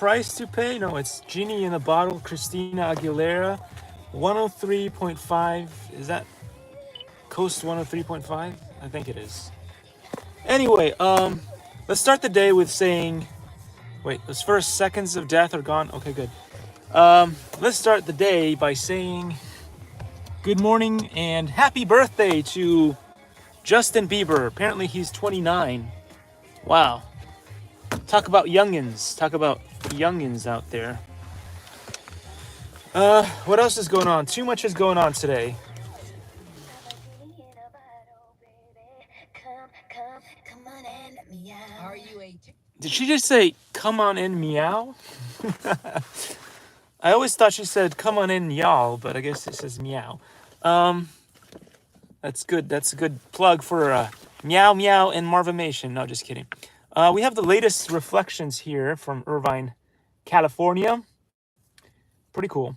price to pay? No, it's Genie in a Bottle, Christina Aguilera, 103.5. Is that Coast 103.5? I think it is. Anyway, let's start the day with saying, wait, those first seconds of death are gone. Okay, good. Let's start the day by saying good morning and happy birthday to Justin Bieber. Apparently he's 29. Wow. Talk about youngins. Talk about youngins out there. What else is going on? Too much is going on today. Did she just say, come on in, meow? I always thought she said, come on in, y'all, but I guess it says meow. That's good. That's a good plug for Meow Meow and Marvimation. No, just kidding. We have the latest reflections here from Irvine, California. Pretty cool.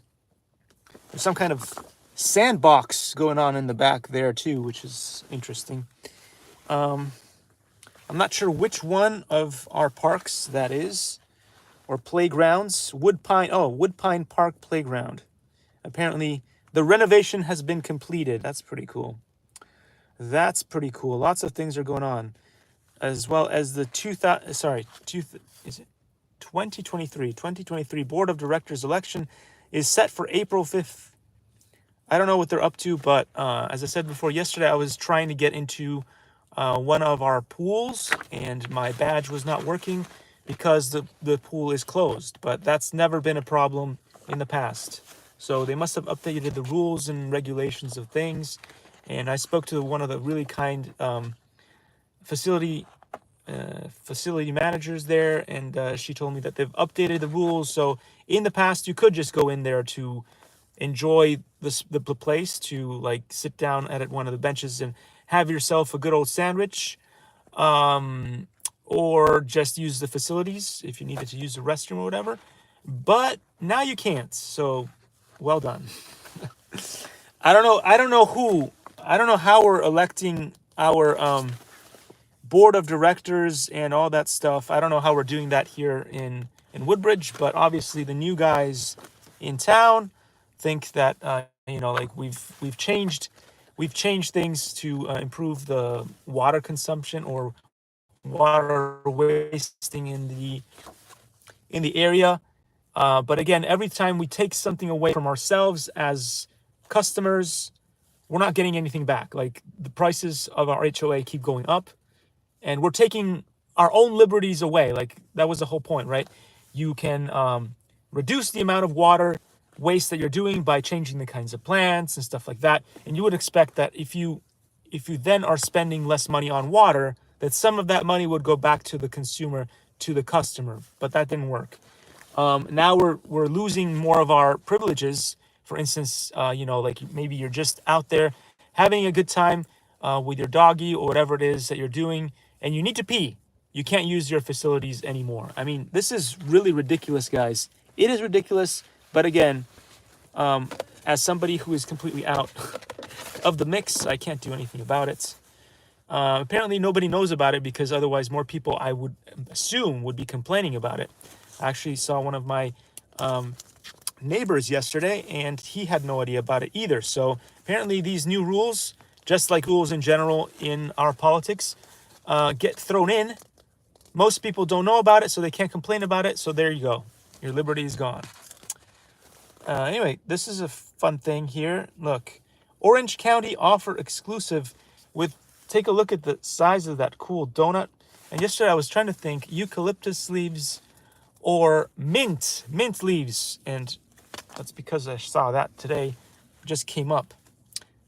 There's some kind of sandbox going on in the back there too, which is interesting. I'm not sure which one of our parks that is, or playgrounds. Woodpine Park Playground. Apparently, the renovation has been completed. That's pretty cool. That's pretty cool. Lots of things are going on, as well as the 2023 Board of Directors election is set for April 5th. I don't know what they're up to, but as I said before, yesterday I was trying to get into one of our pools, and my badge was not working because the pool is closed. But that's never been a problem in the past. So they must have updated the rules and regulations of things. And I spoke to one of the really kind facility managers there, and she told me that they've updated the rules. So in the past, you could just go in there to enjoy the place, to like sit down at one of the benches and have yourself a good old sandwich, or just use the facilities if you needed to use the restroom or whatever. But now you can't. So well done. I don't know how we're electing our board of directors and all that stuff. I don't know how we're doing that here in Woodbridge, but obviously the new guys in town think that like we've changed things to improve the water consumption or water wasting in the area. But again, every time we take something away from ourselves as customers, we're not getting anything back. Like the prices of our HOA keep going up, and we're taking our own liberties away. Like that was the whole point, right? You can reduce the amount of water waste that you're doing by changing the kinds of plants and stuff like that. And you would expect that if you then are spending less money on water, that some of that money would go back to the consumer, to the customer. But that didn't work. Now we're losing more of our privileges. For instance, like maybe you're just out there having a good time with your doggy or whatever it is that you're doing, and you need to pee. You can't use your facilities anymore. I mean, this is really ridiculous, guys. It is ridiculous. But again, as somebody who is completely out of the mix, I can't do anything about it. Apparently, nobody knows about it because otherwise more people, I would assume, would be complaining about it. I actually saw one of my neighbors yesterday, and he had no idea about it either. So apparently these new rules, just like rules in general in our politics, get thrown in. Most people don't know about it, so they can't complain about it. So there you go. Your liberty is gone. Anyway, this is a fun thing here. Look, Orange County offer exclusive with, take a look at the size of that cool donut. And yesterday I was trying to think eucalyptus leaves or mint leaves. And that's because I saw that today. It just came up.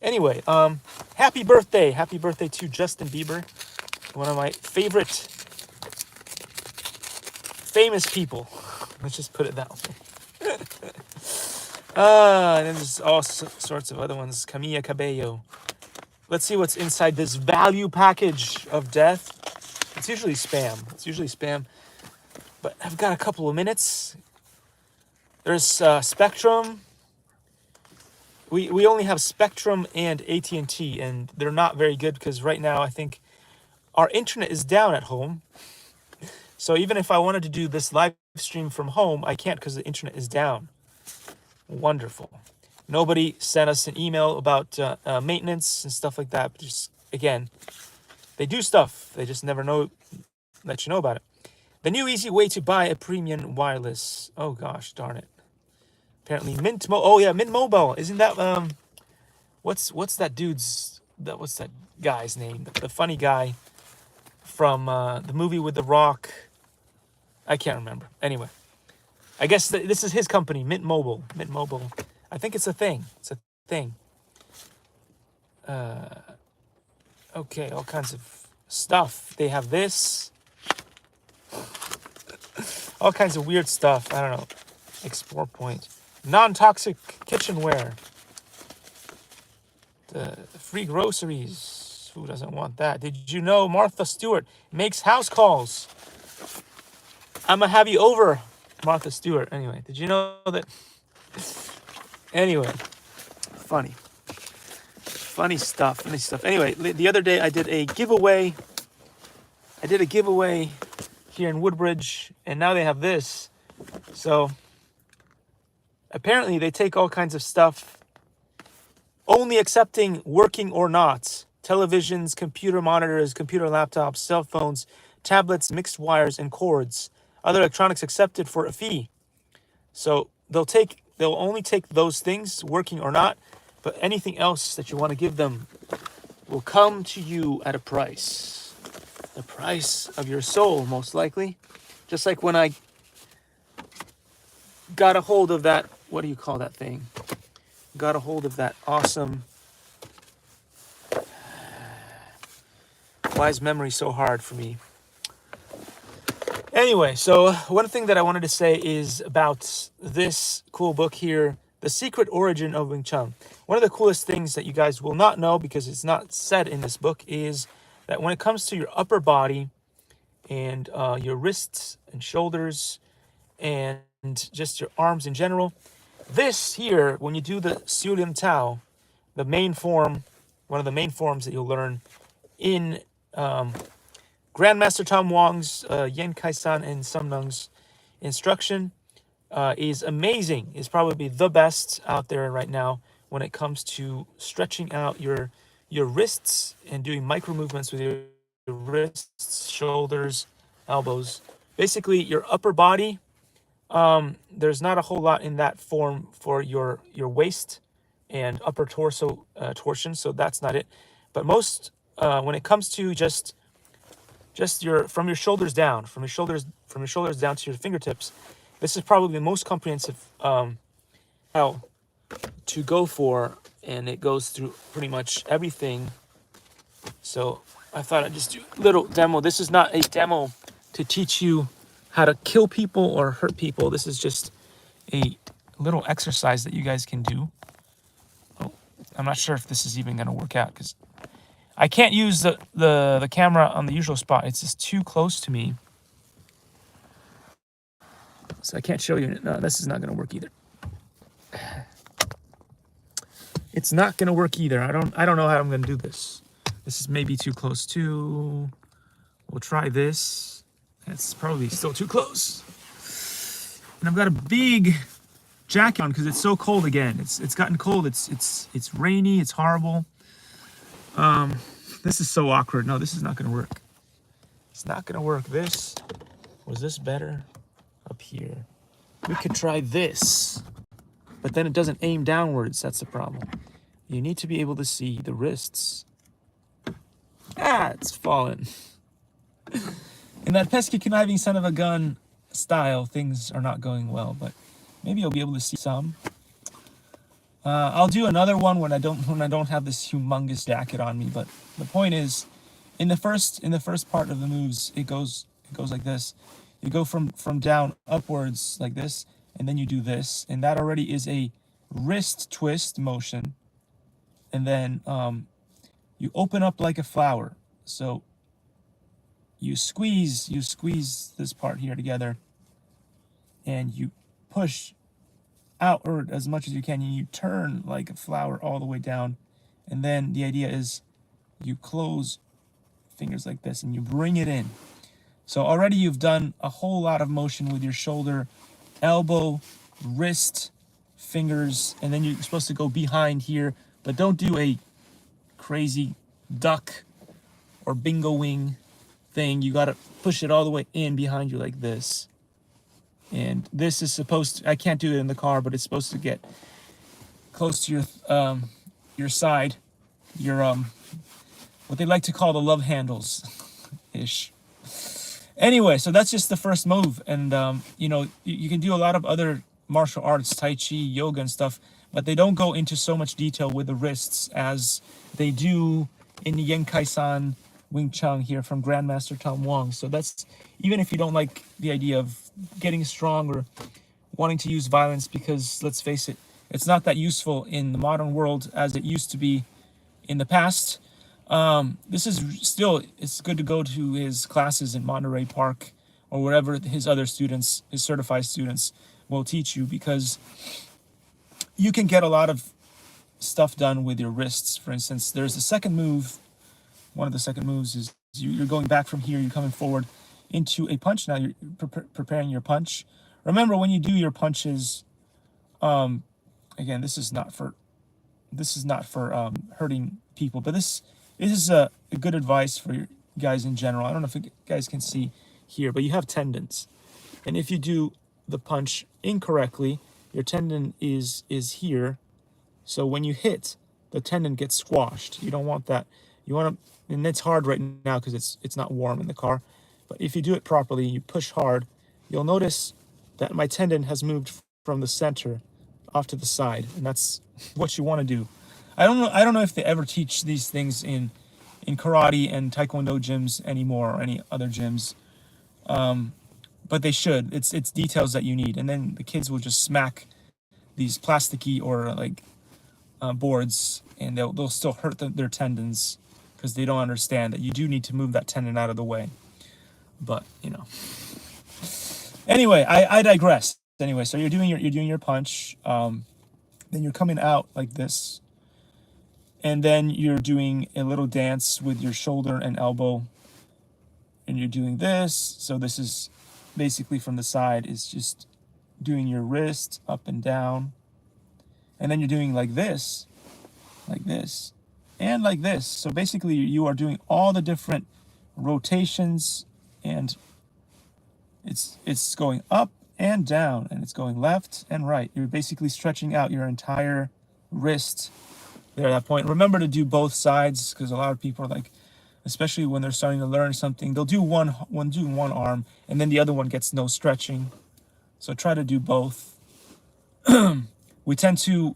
Anyway, happy birthday to Justin Bieber. One of my favorite famous people. Let's just put it that way. And then there's all sorts of other ones. Camilla Cabello. Let's see what's inside this value package of death. It's usually spam. But I've got a couple of minutes. There's Spectrum. We only have Spectrum and AT&T, and they're not very good because right now I think our internet is down at home. So even if I wanted to do this live stream from home, I can't because the internet is down. Wonderful. Nobody sent us an email about maintenance and stuff like that. But just again, they do stuff. They just never let you know about it. The new easy way to buy a premium wireless. Oh gosh, darn it. Apparently Mint Mobile. Isn't that what's that what's that guy's name? The funny guy from the movie with The Rock. I can't remember. Anyway, I guess this is his company, Mint Mobile. Mint Mobile. I think it's a thing. It's a thing. Okay, all kinds of stuff. They have this. All kinds of weird stuff. I don't know. Explore point. Non-toxic kitchenware. The free groceries. Who doesn't want that? Did you know Martha Stewart makes house calls? I'm gonna have you over, Martha Stewart. Anyway, did you know that? Anyway, funny stuff. Anyway, the other day I did a giveaway. Here in Woodbridge, and now they have this. So apparently they take all kinds of stuff, only accepting working or not. Televisions, computer monitors, computer laptops, cell phones, tablets, mixed wires, and cords. Other electronics accepted for a fee. So they'll only take those things, working or not, but anything else that you want to give them will come to you at a price. The price of your soul, most likely. Just like when I got a hold of that, what do you call that thing? Got a hold of that awesome... Why is memory so hard for me? Anyway, so one thing that I wanted to say is about this cool book here, The Secret Origin of Wing Chun. One of the coolest things that you guys will not know, because it's not said in this book, is that when it comes to your upper body and your wrists and shoulders and just your arms in general, this here, when you do the Siu Lim Tao, the main form, one of the main forms that you'll learn in Grandmaster Tom Wong's Yen Kai-san and Sum Nung's instruction, is amazing. It's probably the best out there right now when it comes to stretching out your wrists and doing micro movements with your wrists, shoulders, elbows. Basically, your upper body. There's not a whole lot in that form for your waist and upper torso torsion, so that's not it. But most when it comes to just from your shoulders down, from your shoulders down to your fingertips, this is probably the most comprehensive how to go for, and it goes through pretty much everything. So I thought I'd just do a little demo. This is not a demo to teach you how to kill people or hurt people. This is just a little exercise that you guys can do. Oh, I'm not sure if this is even going to work out because I can't use the camera on the usual spot. It's just too close to me. So I can't show you. No, this is not going to work either. It's not going to work either. I don't know how I'm going to do this. This is maybe too close too. We'll try this. That's probably still too close. And I've got a big jacket on because it's so cold again. It's gotten cold. It's rainy. It's horrible. This is so awkward. No, this is not going to work. It's not going to work. Was this better? Up here. We could try this. But then it doesn't aim downwards. That's the problem. You need to be able to see the wrists. It's fallen. In that pesky, conniving son of a gun style, things are not going well. But maybe you'll be able to see some. I'll do another one when I don't have this humongous jacket on me. But the point is, in the first part of the moves, it goes like this. You go from down upwards like this, and then you do this, and that already is a wrist twist motion. And then you open up like a flower. So you squeeze this part here together, and you push outward as much as you can, and you turn like a flower all the way down. And then the idea is you close fingers like this, and you bring it in. So already you've done a whole lot of motion with your shoulder, elbow, wrist, fingers, and then you're supposed to go behind here, but don't do a crazy duck or bingo wing thing. You got to push it all the way in behind you like this. And this is supposed to, I can't do it in the car, but it's supposed to get close to your side, your what they like to call the love handles ish. Anyway, so that's just the first move, and you can do a lot of other martial arts, tai chi, yoga, and stuff, but they don't go into so much detail with the wrists as they do in the Yenkaisan Wing Chun here from Grandmaster Tom Wong. So that's, even if you don't like the idea of getting strong or wanting to use violence, because let's face it, it's not that useful in the modern world as it used to be in the past. This is still, it's good to go to his classes in Monterey Park or wherever his other students, his certified students, will teach you, because you can get a lot of stuff done with your wrists. For instance, there's the second move. One of the second moves is you're going back from here, you're coming forward into a punch. Now you're preparing your punch. Remember, when you do your punches, again, this is not for hurting people, but this is a good advice for you guys in general. I don't know if you guys can see here, but you have tendons, and if you do the punch incorrectly, your tendon is here. So when you hit, the tendon gets squashed. You don't want that. You want to, and it's hard right now because it's not warm in the car. But if you do it properly, you push hard, you'll notice that my tendon has moved from the center off to the side, and that's what you want to do. I don't know if they ever teach these things in karate and taekwondo gyms anymore, or any other gyms, but they should. It's details that you need, and then the kids will just smack these plasticky or like boards, and they'll still hurt their tendons because they don't understand that you do need to move that tendon out of the way. But anyway, I digress. Anyway, so you're doing your punch, then you're coming out like this, and then you're doing a little dance with your shoulder and elbow, and you're doing this. So this is basically from the side, is just doing your wrist up and down, and then you're doing like this, and like this. So basically you are doing all the different rotations, and it's going up and down, and it's going left and right. You're basically stretching out your entire wrist there at that point. Remember to do both sides, because a lot of people are like, especially when they're starting to learn something, they'll do one arm and then the other one gets no stretching. So try to do both. We tend to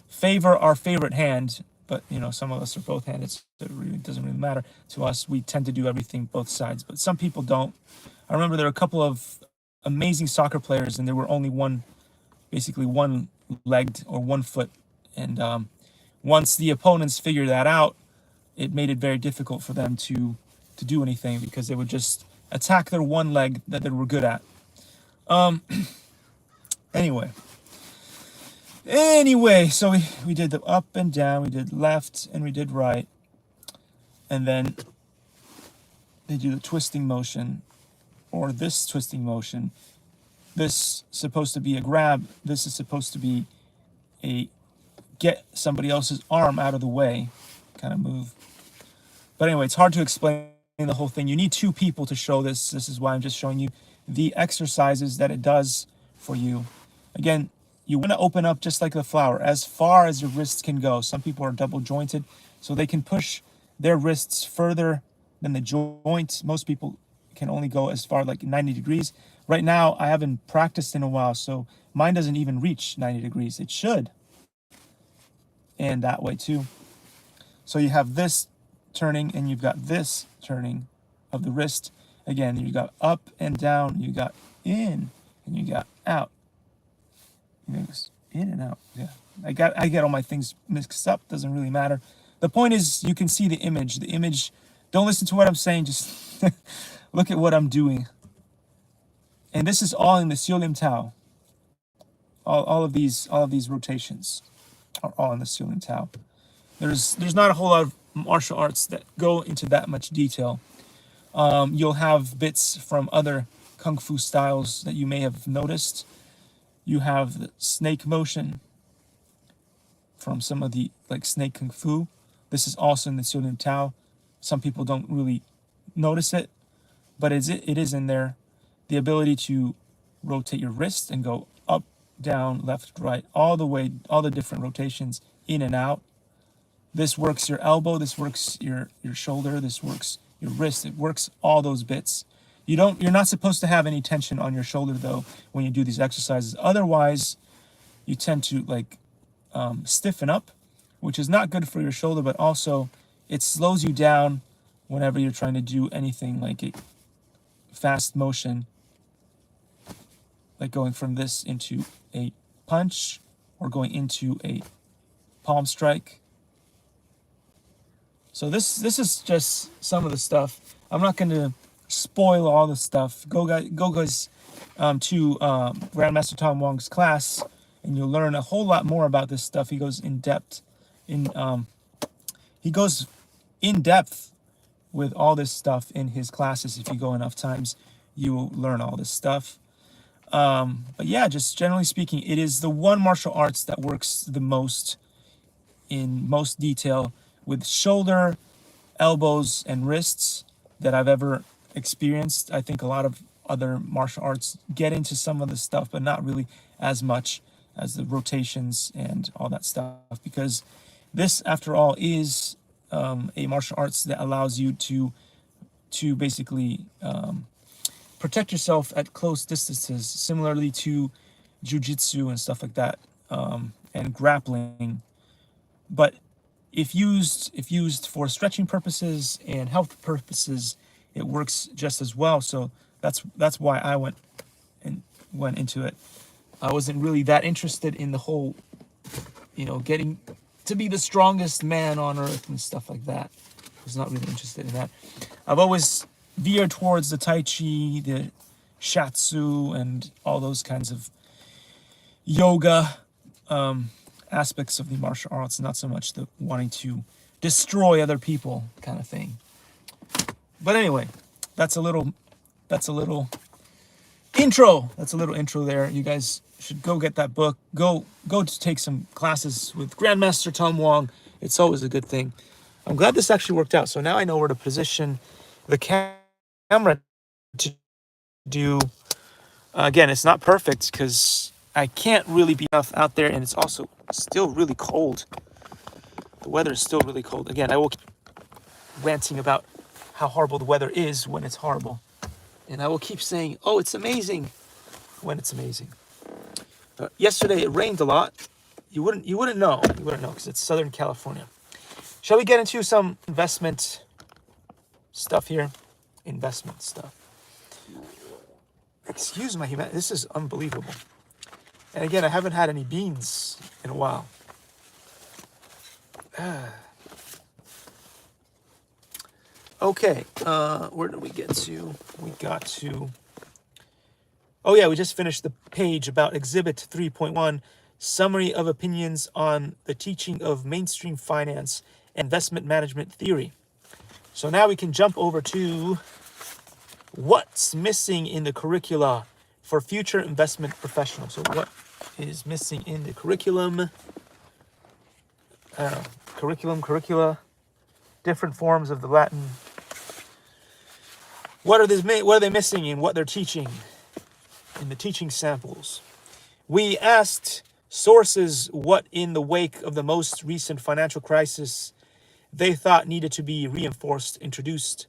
favor our favorite hand, but some of us are both handed, so it really doesn't really matter to us. We tend to do everything both sides, but some people don't. I remember there were a couple of amazing soccer players, and they were only basically one-legged or one foot, and once the opponents figured that out, it made it very difficult for them to do anything, because they would just attack their one leg that they were good at. Anyway, so we did the up and down, we did left, and we did right, and then they do the twisting motion, or this twisting motion. This is supposed to be a grab. This is supposed to be a get somebody else's arm out of the way kind of move. But anyway, it's hard to explain the whole thing. You need two people to show this. This is why I'm just showing you the exercises that it does for you. Again, you want to open up just like the flower, as far as your wrists can go. Some people are double jointed, so they can push their wrists further than the joint. Most people can only go as far like 90 degrees. Right now, I haven't practiced in a while, so mine doesn't even reach 90 degrees. It should. And that way too. So you have this turning, and you've got this turning of the wrist. Again, you got up and down, you got in, and you got out. In and out. Yeah, I get all my things mixed up. Doesn't really matter. The point is, you can see the image. The image. Don't listen to what I'm saying. Just look at what I'm doing. And this is all in the Xiu Lim Tao. All of these rotations are all in the Xiu Lim Tao. There's not a whole lot of martial arts that go into that much detail. You'll have bits from other kung fu styles that you may have noticed. You have the snake motion from some of the like snake kung fu. This is also in the Xiu Tao. Some people don't really notice it, but it is in there. The ability to rotate your wrist and go up, down, left, right, all the way, all the different rotations in and out. This works your elbow, this works your shoulder, this works your wrist. It works all those bits. You're not supposed to have any tension on your shoulder though when you do these exercises. Otherwise, you tend to like stiffen up, which is not good for your shoulder, but also it slows you down whenever you're trying to do anything like a fast motion, like going from this into a punch or going into a palm strike. So this is just some of the stuff. I'm not going to spoil all the stuff. Go guys to Grandmaster Tom Wong's class, and you'll learn a whole lot more about this stuff. He goes in depth with all this stuff in his classes. If you go enough times, you will learn all this stuff. But yeah, just generally speaking, it is the one martial arts that works the most in most detail with shoulder, elbows, and wrists that I've ever experienced. I think a lot of other martial arts get into some of the stuff, but not really as much as the rotations and all that stuff, because this, after all, is a martial arts that allows you to basically protect yourself at close distances, similarly to jiu-jitsu and stuff like that, and grappling. But if used for stretching purposes and health purposes, it works just as well. So that's why I went into it. I wasn't really that interested in the whole, getting to be the strongest man on earth and stuff like that. I was not really interested in that. I've always veered towards the Tai Chi, the Shatsu, and all those kinds of yoga aspects of the martial arts, not so much the wanting to destroy other people kind of thing. But anyway, that's a little intro. That's a little intro there. You guys should go get that book. Go to take some classes with Grandmaster Tom Wong. It's always a good thing. I'm glad this actually worked out. So now I know where to position the camera to do. Again, it's not perfect because I can't really be out there, and it's also still really cold. The weather is still really cold. Again, I will keep ranting about how horrible the weather is when it's horrible. And I will keep saying, oh, it's amazing when it's amazing. Yesterday it rained a lot. You wouldn't know. You wouldn't know because it's Southern California. Shall we get into some investment stuff here? Investment stuff. Excuse my humanity. This is unbelievable. And again, I haven't had any beans in a while. Okay, where did we get to? We got to... Oh yeah, we just finished the page about Exhibit 3.1, Summary of Opinions on the Teaching of Mainstream Finance and Investment Management Theory. So now we can jump over to what's missing in the curricula for future investment professionals. So what is missing in the curriculum? Curricula, different forms of the Latin. What are they missing in what they're teaching in the teaching samples? We asked sources what, in the wake of the most recent financial crisis, they thought needed to be reinforced, introduced,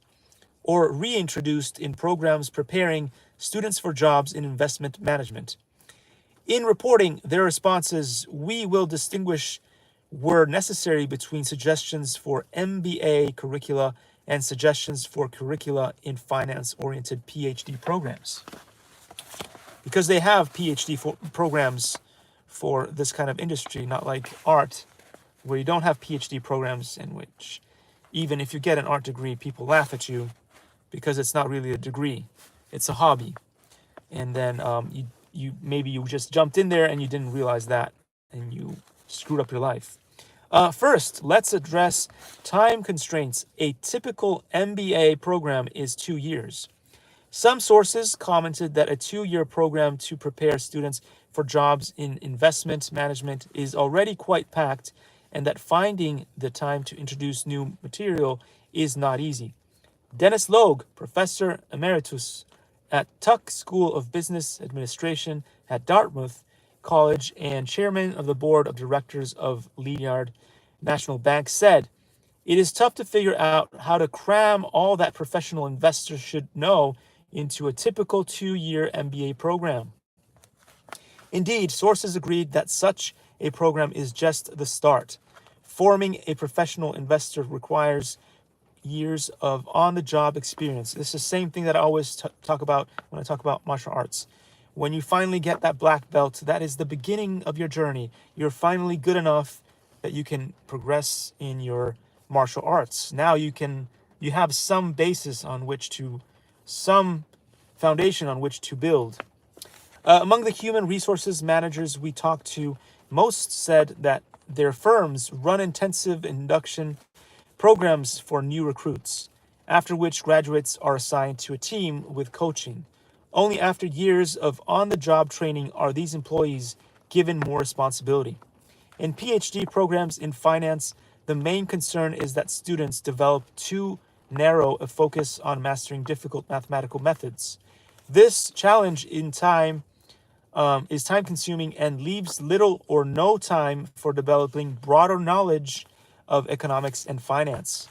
or reintroduced in programs preparing students for jobs in investment management. In reporting their responses, we will distinguish where necessary between suggestions for MBA curricula and suggestions for curricula in finance-oriented PhD programs. Because they have PhD programs for this kind of industry, not like art, where you don't have PhD programs in which, even if you get an art degree, people laugh at you because it's not really a degree, it's a hobby. And then you maybe you just jumped in there and you didn't realize that, and you screwed up your life. First, let's address time constraints. A typical MBA program is 2 years. Some sources commented that a 2 year program to prepare students for jobs in investment management is already quite packed, and that finding the time to introduce new material is not easy. Dennis Logue, professor emeritus at Tuck School of Business Administration at Dartmouth College and chairman of the board of directors of Ledyard National Bank, said, "It is tough to figure out how to cram all that professional investors should know into a typical 2 year MBA program." Indeed, sources agreed that such a program is just the start. Forming a professional investor requires years of on-the-job experience. This is the same thing that I always talk about when I talk about martial arts. When you finally get that black belt, that is the beginning of your journey. You're finally good enough that you can progress in your martial arts. Now you have some basis on which to, some foundation on which to build. Among the human resources managers we talked to, most said that their firms run intensive induction programs for new recruits, after which graduates are assigned to a team with coaching. Only after years of on-the-job training are these employees given more responsibility. In PhD programs in finance, the main concern is that students develop too narrow a focus on mastering difficult mathematical methods. This challenge in time is time consuming and leaves little or no time for developing broader knowledge of economics and finance.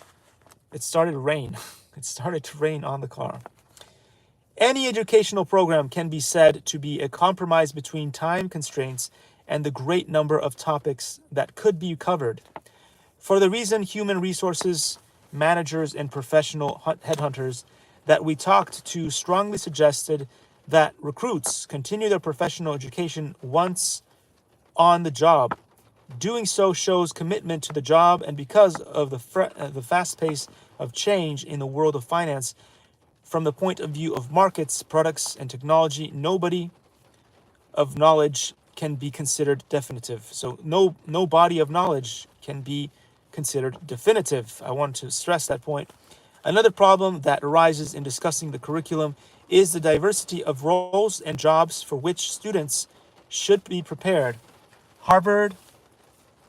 It started to rain. It started to rain on the car. Any educational program can be said to be a compromise between time constraints and the great number of topics that could be covered. For the reason human resources managers and professional headhunters that we talked to strongly suggested that recruits continue their professional education once on the job. Doing so shows commitment to the job, and because of the fast pace of change in the world of finance, from the point of view of markets, products, and technology, nobody of knowledge can be considered definitive. So no body of knowledge can be considered definitive. I want to stress that point. Another problem that arises in discussing the curriculum is the diversity of roles and jobs for which students should be prepared. Harvard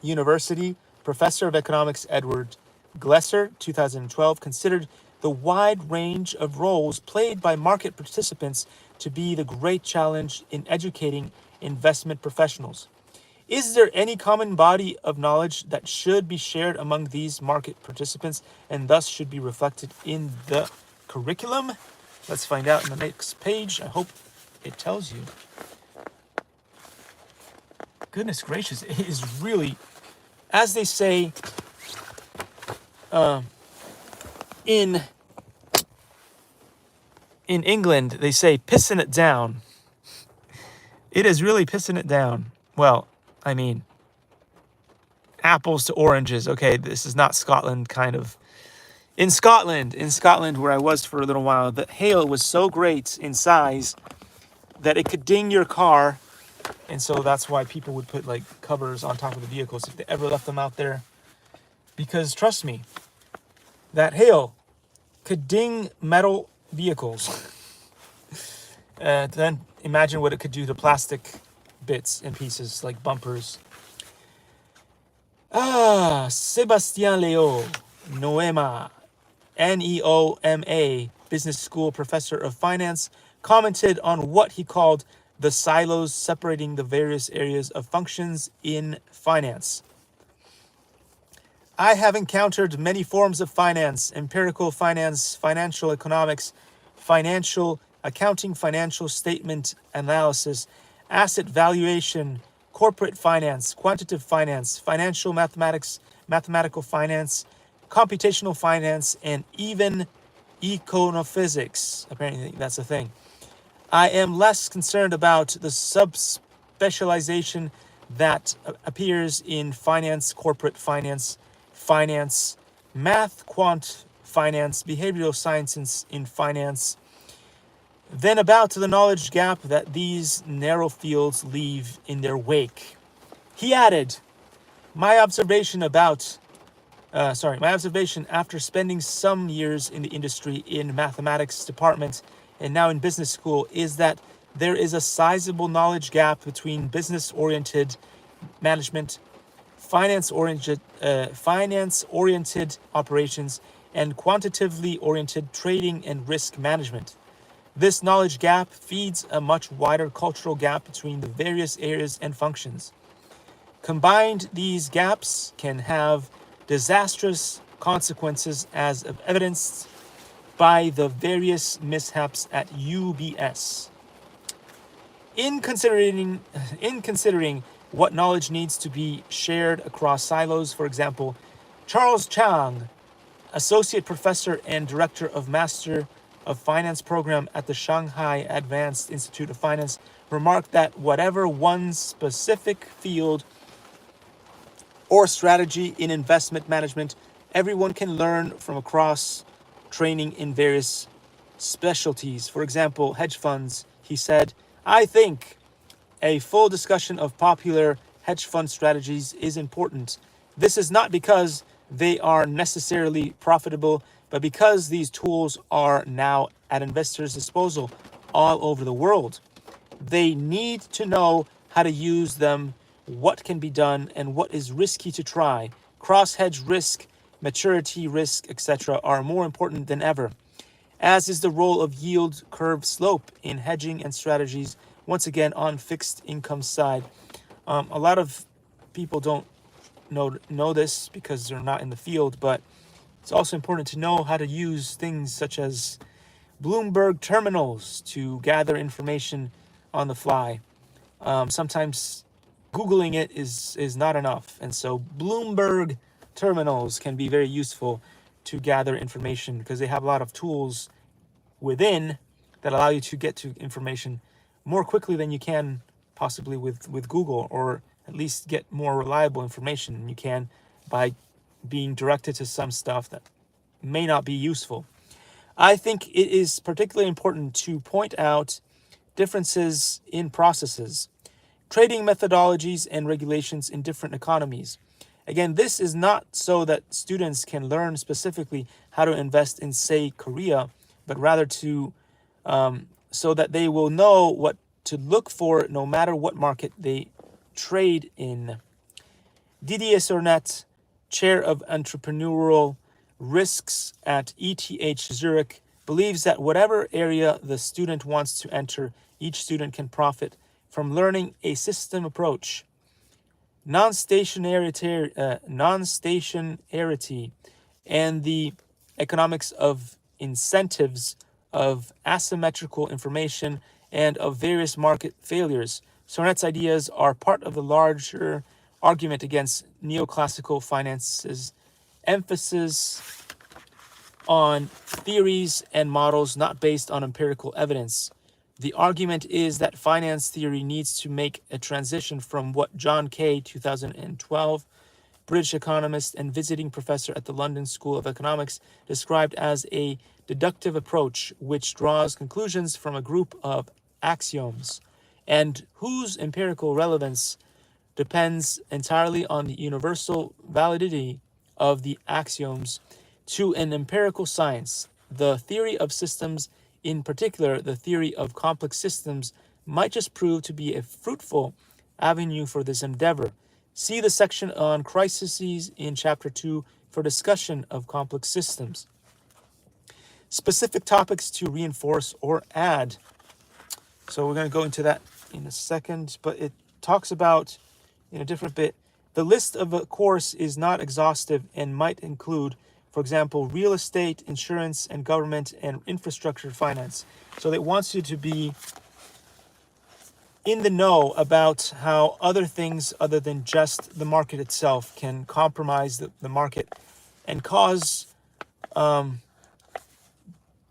University professor of economics Edward Glesser, 2012, considered the wide range of roles played by market participants to be the great challenge in educating investment professionals. Is there any common body of knowledge that should be shared among these market participants and thus should be reflected in the curriculum? Let's find out in the next page. I hope it tells you. Goodness gracious, it is really, as they say in England, they say pissing it down. It is really pissing it down. Well, I mean, apples to oranges. Okay, this is not Scotland kind of. In Scotland, where I was for a little while, the hail was so great in size that it could ding your car. And so that's why people would put like covers on top of the vehicles if they ever left them out there. Because trust me, that hail could ding metal vehicles. Then imagine what it could do to plastic bits and pieces like bumpers. Sébastien Léo, Noema, Neoma, business school professor of finance, commented on what he called the silos separating the various areas of functions in finance. I have encountered many forms of finance: empirical finance, financial economics, financial accounting, financial statement analysis, asset valuation, corporate finance, quantitative finance, financial mathematics, mathematical finance, computational finance, and even econophysics. Apparently that's a thing. I am less concerned about the subspecialization that appears in finance, corporate finance, finance, math, quant finance, behavioral sciences in finance, than about the knowledge gap that these narrow fields leave in their wake. He added, My observation about my observation after spending some years in the industry in mathematics department and now in business school is that there is a sizable knowledge gap between business-oriented management, finance-oriented operations, and quantitatively oriented trading and risk management. This knowledge gap feeds a much wider cultural gap between the various areas and functions. Combined, these gaps can have disastrous consequences as evidenced by the various mishaps at UBS. In considering what knowledge needs to be shared across silos, for example, Charles Chang, Associate Professor and Director of Master of Finance Program at the Shanghai Advanced Institute of Finance, remarked that whatever one's specific field or strategy in investment management, everyone can learn from across training in various specialties. For example, hedge funds, he said, I think a full discussion of popular hedge fund strategies is important. This is not because they are necessarily profitable, but because these tools are now at investors' disposal all over the world. They need to know how to use them, what can be done, and what is risky to try. Cross-hedge risk, maturity risk, etc. are more important than ever, as is the role of yield curve slope in hedging and strategies, once again on fixed income side. A lot of people don't know this because they're not in the field, but it's also important to know how to use things such as Bloomberg terminals to gather information on the fly. Sometimes Googling it is not enough. And so Bloomberg terminals can be very useful to gather information because they have a lot of tools within that allow you to get to information more quickly than you can possibly with Google, or at least get more reliable information than you can by being directed to some stuff that may not be useful. I think it is particularly important to point out differences in processes, trading methodologies, and regulations in different economies. Again, this is not so that students can learn specifically how to invest in, say, Korea, but rather to so that they will know what to look for no matter what market they trade in. Didier Sornet, Chair of Entrepreneurial Risks at ETH Zurich, believes that whatever area the student wants to enter, each student can profit from learning a system approach. Non-stationarity and the economics of incentives, of asymmetrical information, and of various market failures. Sornet's ideas are part of the larger argument against neoclassical finance's emphasis on theories and models not based on empirical evidence. The argument is that finance theory needs to make a transition from what John Kay, 2012, British economist and visiting professor at the London School of Economics, described as a deductive approach, which draws conclusions from a group of axioms, and whose empirical relevance depends entirely on the universal validity of the axioms, to an empirical science. The theory of systems, in particular the theory of complex systems, might just prove to be a fruitful avenue for this endeavor. See the section on crises in Chapter 2 for discussion of complex systems. Specific topics to reinforce or add. So we're going to go into that in a second, but it talks about, in a different bit, the list of a course is not exhaustive and might include, for example, real estate, insurance, and government and infrastructure finance. So it wants you to be in the know about how other things other than just the market itself can compromise the market and cause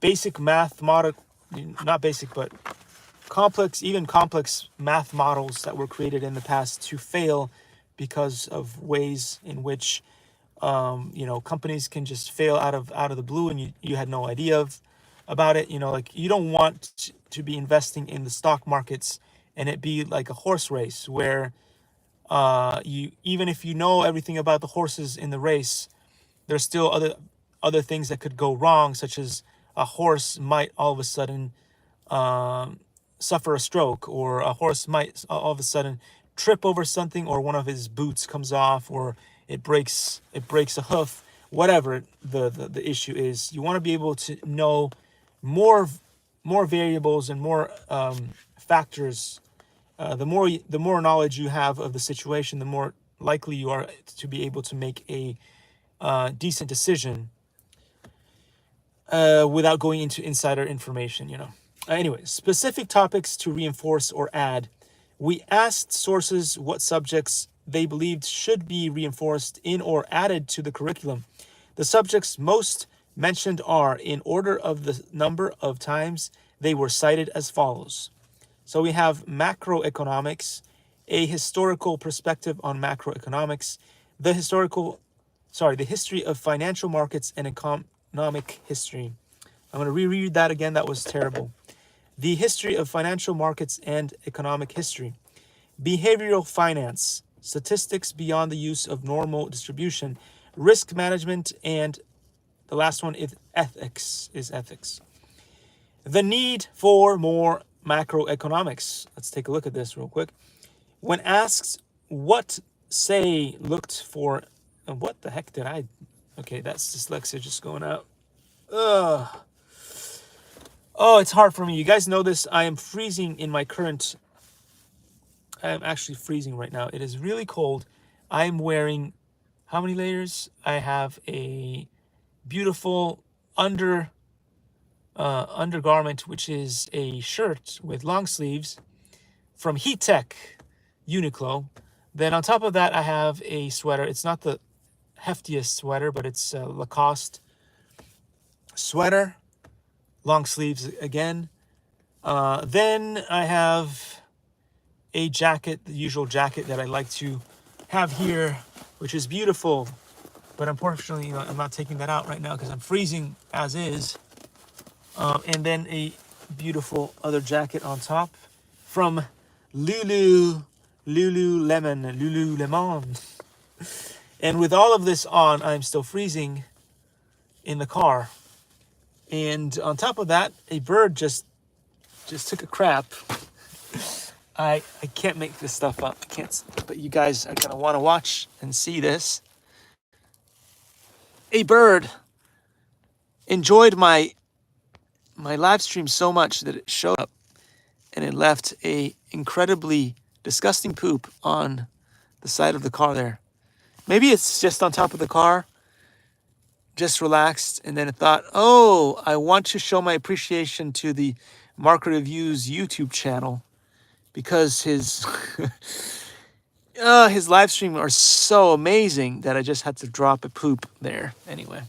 basic math model, not basic, but complex math models that were created in the past to fail because of ways in which companies can just fail out of the blue, and you had no idea about it. Like, you don't want to be investing in the stock markets and it be like a horse race where You even if you know everything about the horses in the race, there's still other things that could go wrong, such as a horse might all of a sudden suffer a stroke, or a horse might all of a sudden trip over something, or one of his boots comes off, or it breaks a hoof. Whatever the issue is, you want to be able to know more more variables and more factors. The more knowledge you have of the situation, the more likely you are to be able to make a decent decision without going into insider information, Anyway, specific topics to reinforce or add. We asked sources what subjects they believed should be reinforced in or added to the curriculum. The subjects most mentioned are, in order of the number of times they were cited, as follows. So we have macroeconomics, a historical perspective on macroeconomics, the history of financial markets and economic history. I'm going to reread that again. That was terrible. The history of financial markets and economic history. Behavioral finance, statistics beyond the use of normal distribution, risk management, and the last one is ethics. The need for more macroeconomics. Let's take a look at this real quick. When asked what say looked for, what the heck did I? Okay, that's dyslexia just going out. Ugh. Oh, it's hard for me. You guys know this. I am freezing in my current. I am actually freezing right now. It is really cold. I am wearing how many layers? I have a beautiful undergarment, which is a shirt with long sleeves from Heat Tech, Uniqlo. Then on top of that, I have a sweater. It's not the heftiest sweater, but it's a Lacoste sweater, long sleeves again. Then I have a jacket, the usual jacket that I like to have here, which is beautiful. But unfortunately, I'm not taking that out right now because I'm freezing as is. And then a beautiful other jacket on top from Lululemon. And with all of this on, I'm still freezing in the car. And on top of that, a bird just took a crap. I can't make this stuff up. I can't. But you guys are gonna want to watch and see this. A bird enjoyed my live stream so much that it showed up and it left a incredibly disgusting poop on the side of the car there. Maybe it's just on top of the car, just relaxed, and then it thought, oh, I want to show my appreciation to the Market Reviews YouTube channel because his live stream are so amazing that I just had to drop a poop there. Anyway,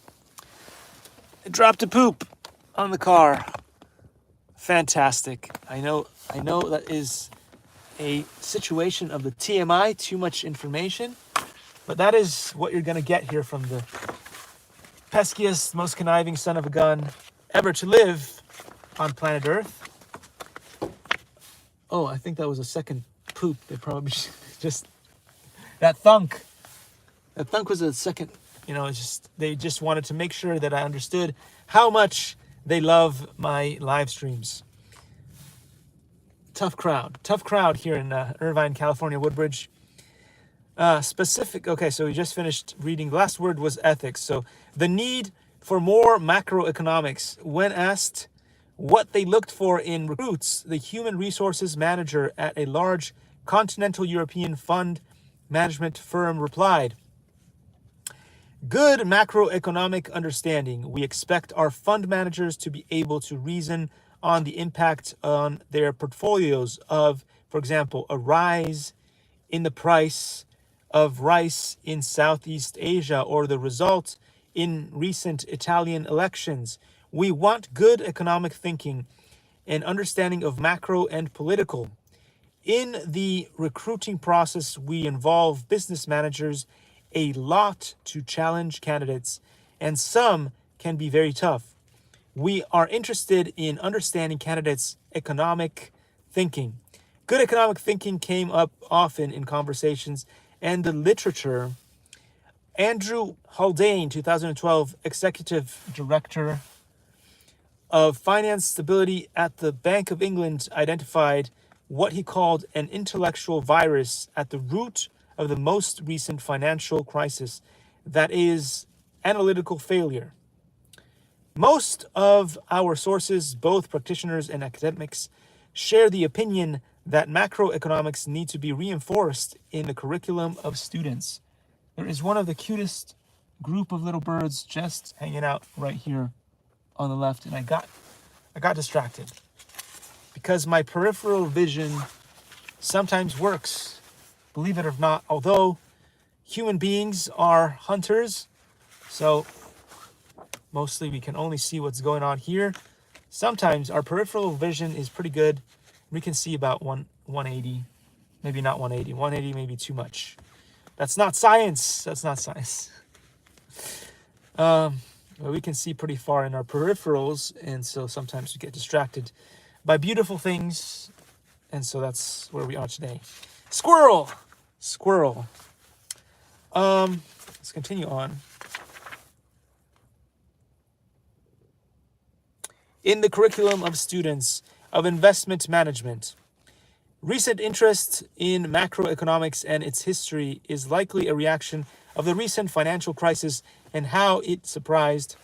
I dropped a poop on the car. Fantastic. I know that is a situation of the TMI, too much information, but that is what you're going to get here from the peskiest, most conniving son of a gun ever to live on planet Earth. Oh, I think that was a second poop. They probably just that thunk. That thunk was a second, they just wanted to make sure that I understood how much they love my live streams. Tough crowd here in Irvine, California, Woodbridge. Okay, so we just finished reading. The last word was ethics. So the need for more macroeconomics. When asked what they looked for in recruits, the human resources manager at a large continental European fund management firm replied, good macroeconomic understanding. We expect our fund managers to be able to reason on the impact on their portfolios of, for example, a rise in the price of rice in Southeast Asia or the result in recent Italian elections. We want good economic thinking and understanding of macro and political. In the recruiting process, we involve business managers a lot to challenge candidates, and some can be very tough. We are interested in understanding candidates' economic thinking. Good economic thinking came up often in conversations and the literature. Andrew Haldane, 2012 Executive Director of Finance Stability at the Bank of England, identified what he called an intellectual virus at the root of the most recent financial crisis, that is, analytical failure. Most of our sources, both practitioners and academics, share the opinion that macroeconomics need to be reinforced in the curriculum of students. There is one of the cutest group of little birds just hanging out right here on the left, and I got distracted because my peripheral vision sometimes works, believe it or not, although human beings are hunters, so mostly we can only see what's going on here. Sometimes our peripheral vision is pretty good. We can see about 180, maybe not 180. 180 may be too much. That's not science. That's not science. But we can see pretty far in our peripherals, and so sometimes we get distracted by beautiful things, and so that's where we are today. Squirrel. Let's continue on. In the curriculum of students of investment management, recent interest in macroeconomics and its history is likely a reaction of the recent financial crisis and how it surprised,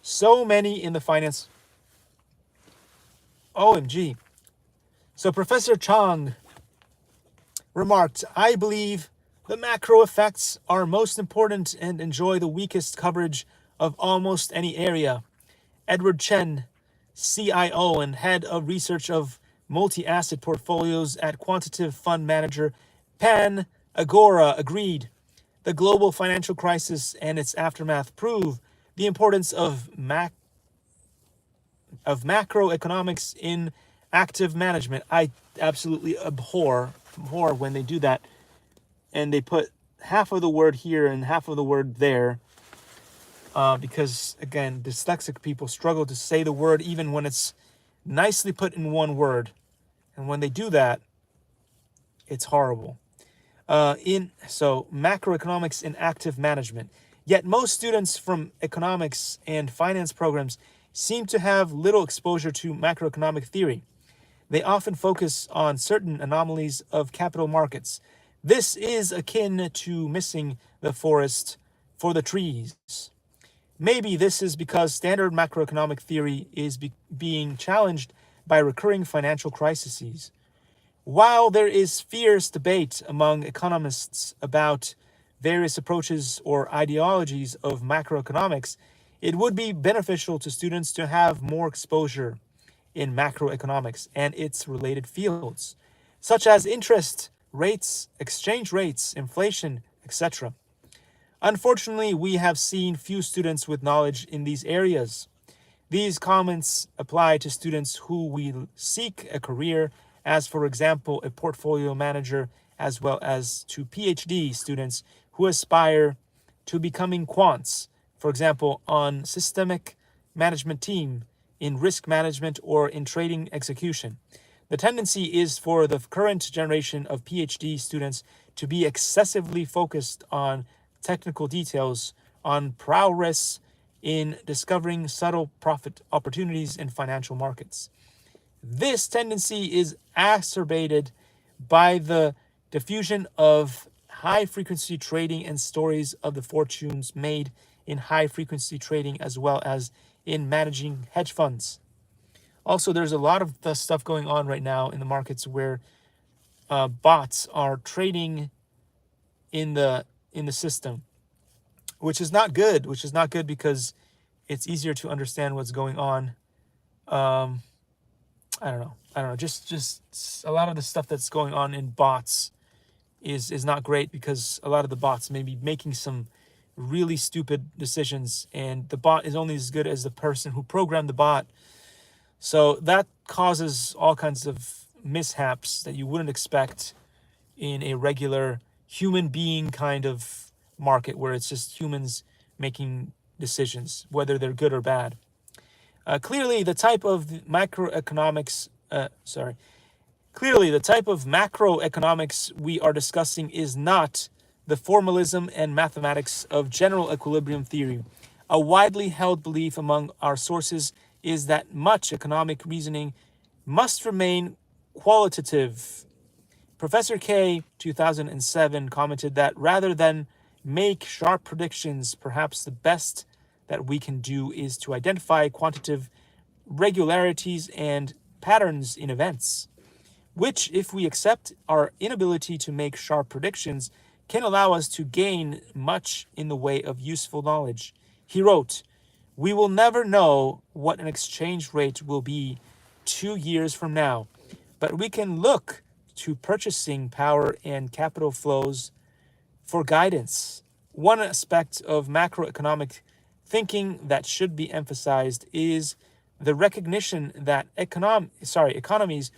so many in the finance. OMG. So Professor Chang remarked, I believe the macro effects are most important and enjoy the weakest coverage of almost any area. Edward Chen, CIO and head of research of multi-asset portfolios at quantitative fund manager Pan Agora, agreed. The global financial crisis and its aftermath prove the importance of macroeconomics in active management. I absolutely abhor when they do that and they put half of the word here and half of the word there, because again, dyslexic people struggle to say the word even when it's nicely put in one word, and when they do that, it's horrible. So macroeconomics in active management. Yet most students from economics and finance programs seem to have little exposure to macroeconomic theory. They often focus on certain anomalies of capital markets. This is akin to missing the forest for the trees. Maybe this is because standard macroeconomic theory is being challenged by recurring financial crises. While there is fierce debate among economists about various approaches or ideologies of macroeconomics, it would be beneficial to students to have more exposure in macroeconomics and its related fields, such as interest rates, exchange rates, inflation, etc. Unfortunately, we have seen few students with knowledge in these areas. These comments apply to students who will seek a career as, for example, a portfolio manager, as well as to PhD students who aspire to becoming quants, for example, on systemic management team, in risk management, or in trading execution. The tendency is for the current generation of PhD students to be excessively focused on technical details, on prowess in discovering subtle profit opportunities in financial markets. This tendency is exacerbated by the diffusion of high-frequency trading and stories of the fortunes made in high-frequency trading, as well as in managing hedge funds. Also, there's a lot of the stuff going on right now in the markets where bots are trading in the system, which is not good. Because it's easier to understand what's going on. I don't know. Just a lot of the stuff that's going on in bots is not great, because a lot of the bots may be making some really stupid decisions, and the bot is only as good as the person who programmed the bot. So that causes all kinds of mishaps that you wouldn't expect in a regular human being kind of market where it's just humans making decisions, whether they're good or bad. Clearly, the type of macroeconomics Clearly, the type of macroeconomics we are discussing is not the formalism and mathematics of general equilibrium theory. A widely held belief among our sources is that much economic reasoning must remain qualitative. Professor K, 2007, commented that rather than make sharp predictions, perhaps the best that we can do is to identify quantitative regularities and patterns in events, which, if we accept our inability to make sharp predictions, can allow us to gain much in the way of useful knowledge. He wrote, "We will never know what an exchange rate will be 2 years from now, but we can look to purchasing power and capital flows for guidance. One aspect of macroeconomic thinking that should be emphasized is the recognition that economies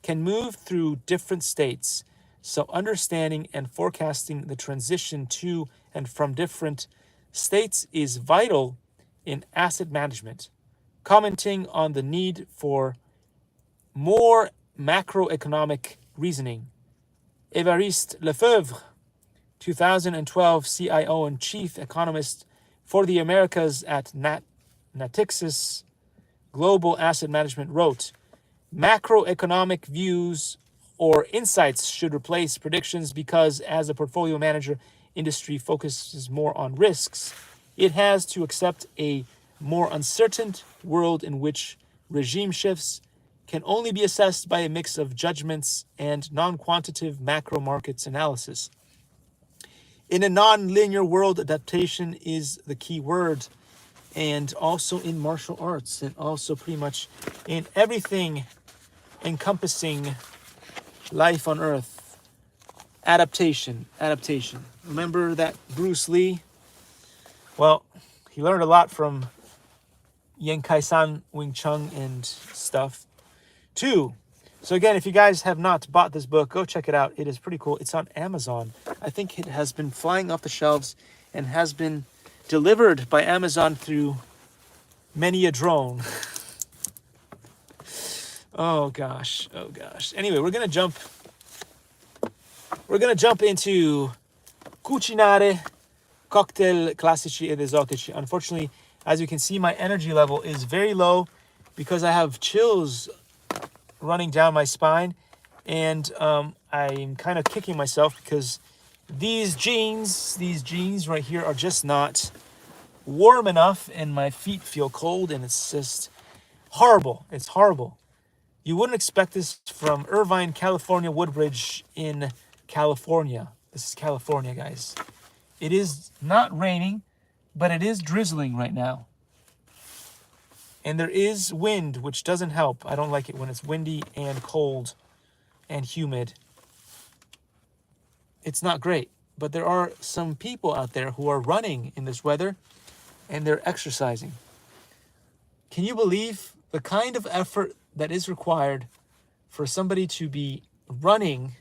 can move through different states, so understanding and forecasting the transition to and from different states is vital in asset management." Commenting on the need for more macroeconomic reasoning, Évariste Lefebvre, 2012 CIO and chief economist for the Americas at Natixis Global Asset Management, wrote, "Macroeconomic views or insights should replace predictions because as a portfolio manager, industry focuses more on risks. It has to accept a more uncertain world in which regime shifts can only be assessed by a mix of judgments and non-quantitative macro markets analysis. In a non-linear world, adaptation is the key word, and also in martial arts, and also pretty much in everything encompassing life on Earth. Adaptation. Remember that Bruce Lee? Well, he learned a lot from Yen Kai-san, Wing Chun, and stuff. 2. So again, if you guys have not bought this book, go check it out. It is pretty cool. It's on Amazon. I think it has been flying off the shelves and has been delivered by Amazon through many a drone. Oh gosh. Anyway, we're gonna jump into cucinare cocktail classici ed esotici. Unfortunately, as you can see, my energy level is very low because I have chills running down my spine, and I'm kind of kicking myself because these jeans right here are just not warm enough, and my feet feel cold, and it's just horrible. It's horrible. You wouldn't expect this from Irvine, California, Woodbridge in California. This is California, guys. It is not raining, but it is drizzling right now. And there is wind, which doesn't help. I don't like it when it's windy and cold and humid. It's not great. But there are some people out there who are running in this weather, and they're exercising. Can you believe the kind of effort that is required for somebody to be running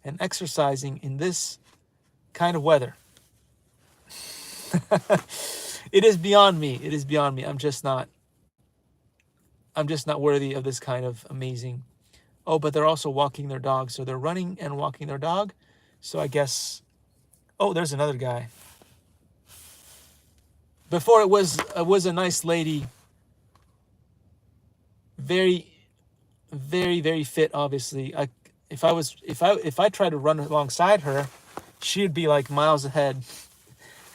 and exercising in this kind of weather? It is beyond me. I'm just not worthy of this kind of amazing. Oh, but they're also walking their dog. So they're running and walking their dog. So I guess, oh, there's another guy. Before it was a nice lady. Very, very, very fit, obviously. If I tried to run alongside her, she'd be like miles ahead.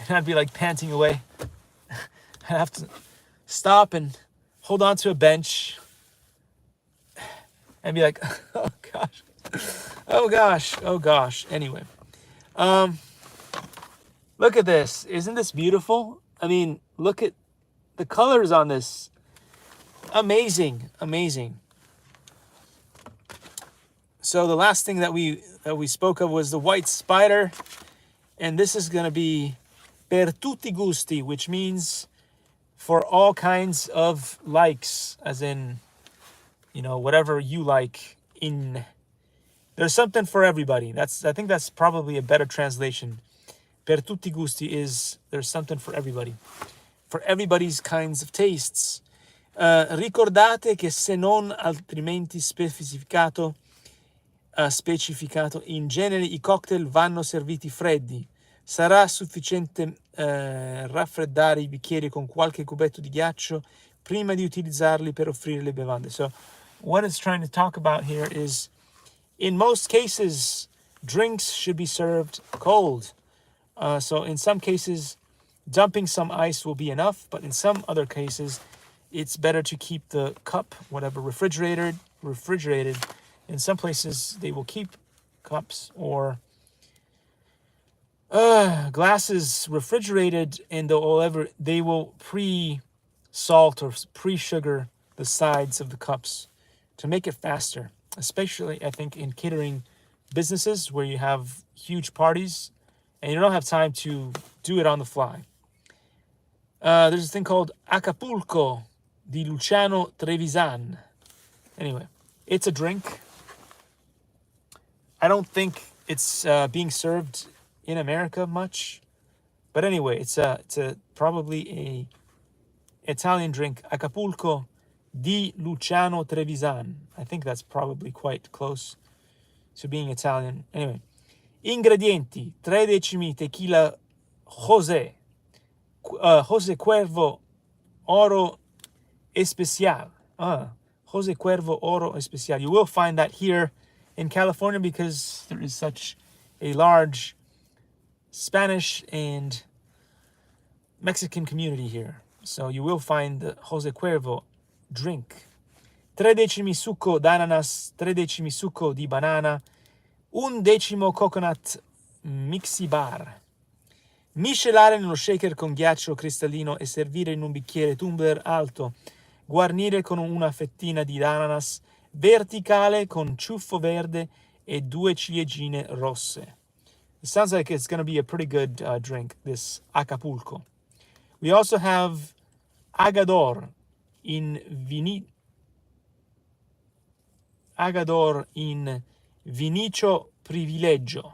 And I'd be like panting away. I'd have to stop and hold on to a bench and be like, oh gosh. Anyway, look at this. Isn't this beautiful? I mean, look at the colors on this. Amazing. So the last thing that we spoke of was the white spider, and this is going to be per tutti gusti, which means for all kinds of likes, as in, whatever you like. There's something for everybody. I think that's probably a better translation. Per tutti gusti is there's something for everybody, for everybody's kinds of tastes. Ricordate che se non altrimenti specificato, in genere i cocktail vanno serviti freddi. Sarà sufficiente raffreddare i bicchieri con qualche cubetto di ghiaccio prima di utilizzarli per offrire le bevande. So what it's trying to talk about here is, in most cases, drinks should be served cold. So in some cases, dumping some ice will be enough, but in some other cases, it's better to keep the cup, whatever, refrigerated. In some places, they will keep cups or glasses refrigerated, and they will pre-salt or pre-sugar the sides of the cups to make it faster. Especially, I think, in catering businesses where you have huge parties and you don't have time to do it on the fly. There's a thing called Acapulco di Luciano Trevisan. Anyway, it's a drink. I don't think it's being served in America much, but anyway, it's probably a Italian drink. Acapulco di Luciano Trevisan. I think that's probably quite close to being Italian. Anyway, ingredienti: 3 decimi tequila José, José Cuervo Oro Especial. José Cuervo Oro Especial. You will find that here in California because there is such a large Spanish and Mexican community here. So you will find the José Cuervo drink. 3 decimi succo d'ananas, 3 decimi succo di banana, 1 decimo coconut mixibar. Miscelare nello shaker con ghiaccio cristallino e servire in un bicchiere tumbler alto. Guarnire con una fettina di ananas verticale con ciuffo verde e 2 ciliegine rosse. It sounds like it's going to be a pretty good drink, this Acapulco. We also have Agador in Vinicio Privilegio.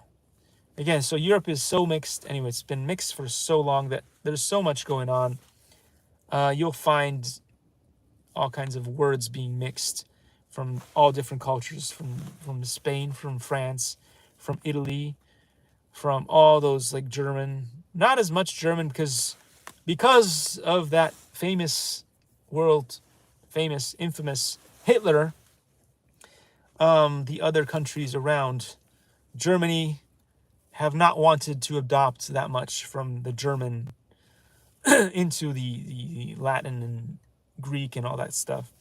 Again, so Europe is so mixed. Anyway, it's been mixed for so long that there's so much going on. You'll find all kinds of words being mixed from all different cultures, from Spain, from France, from Italy, from all those like German. Not as much German because of that infamous Hitler. The other countries around Germany have not wanted to adopt that much from the German into the Latin and Greek and all that stuff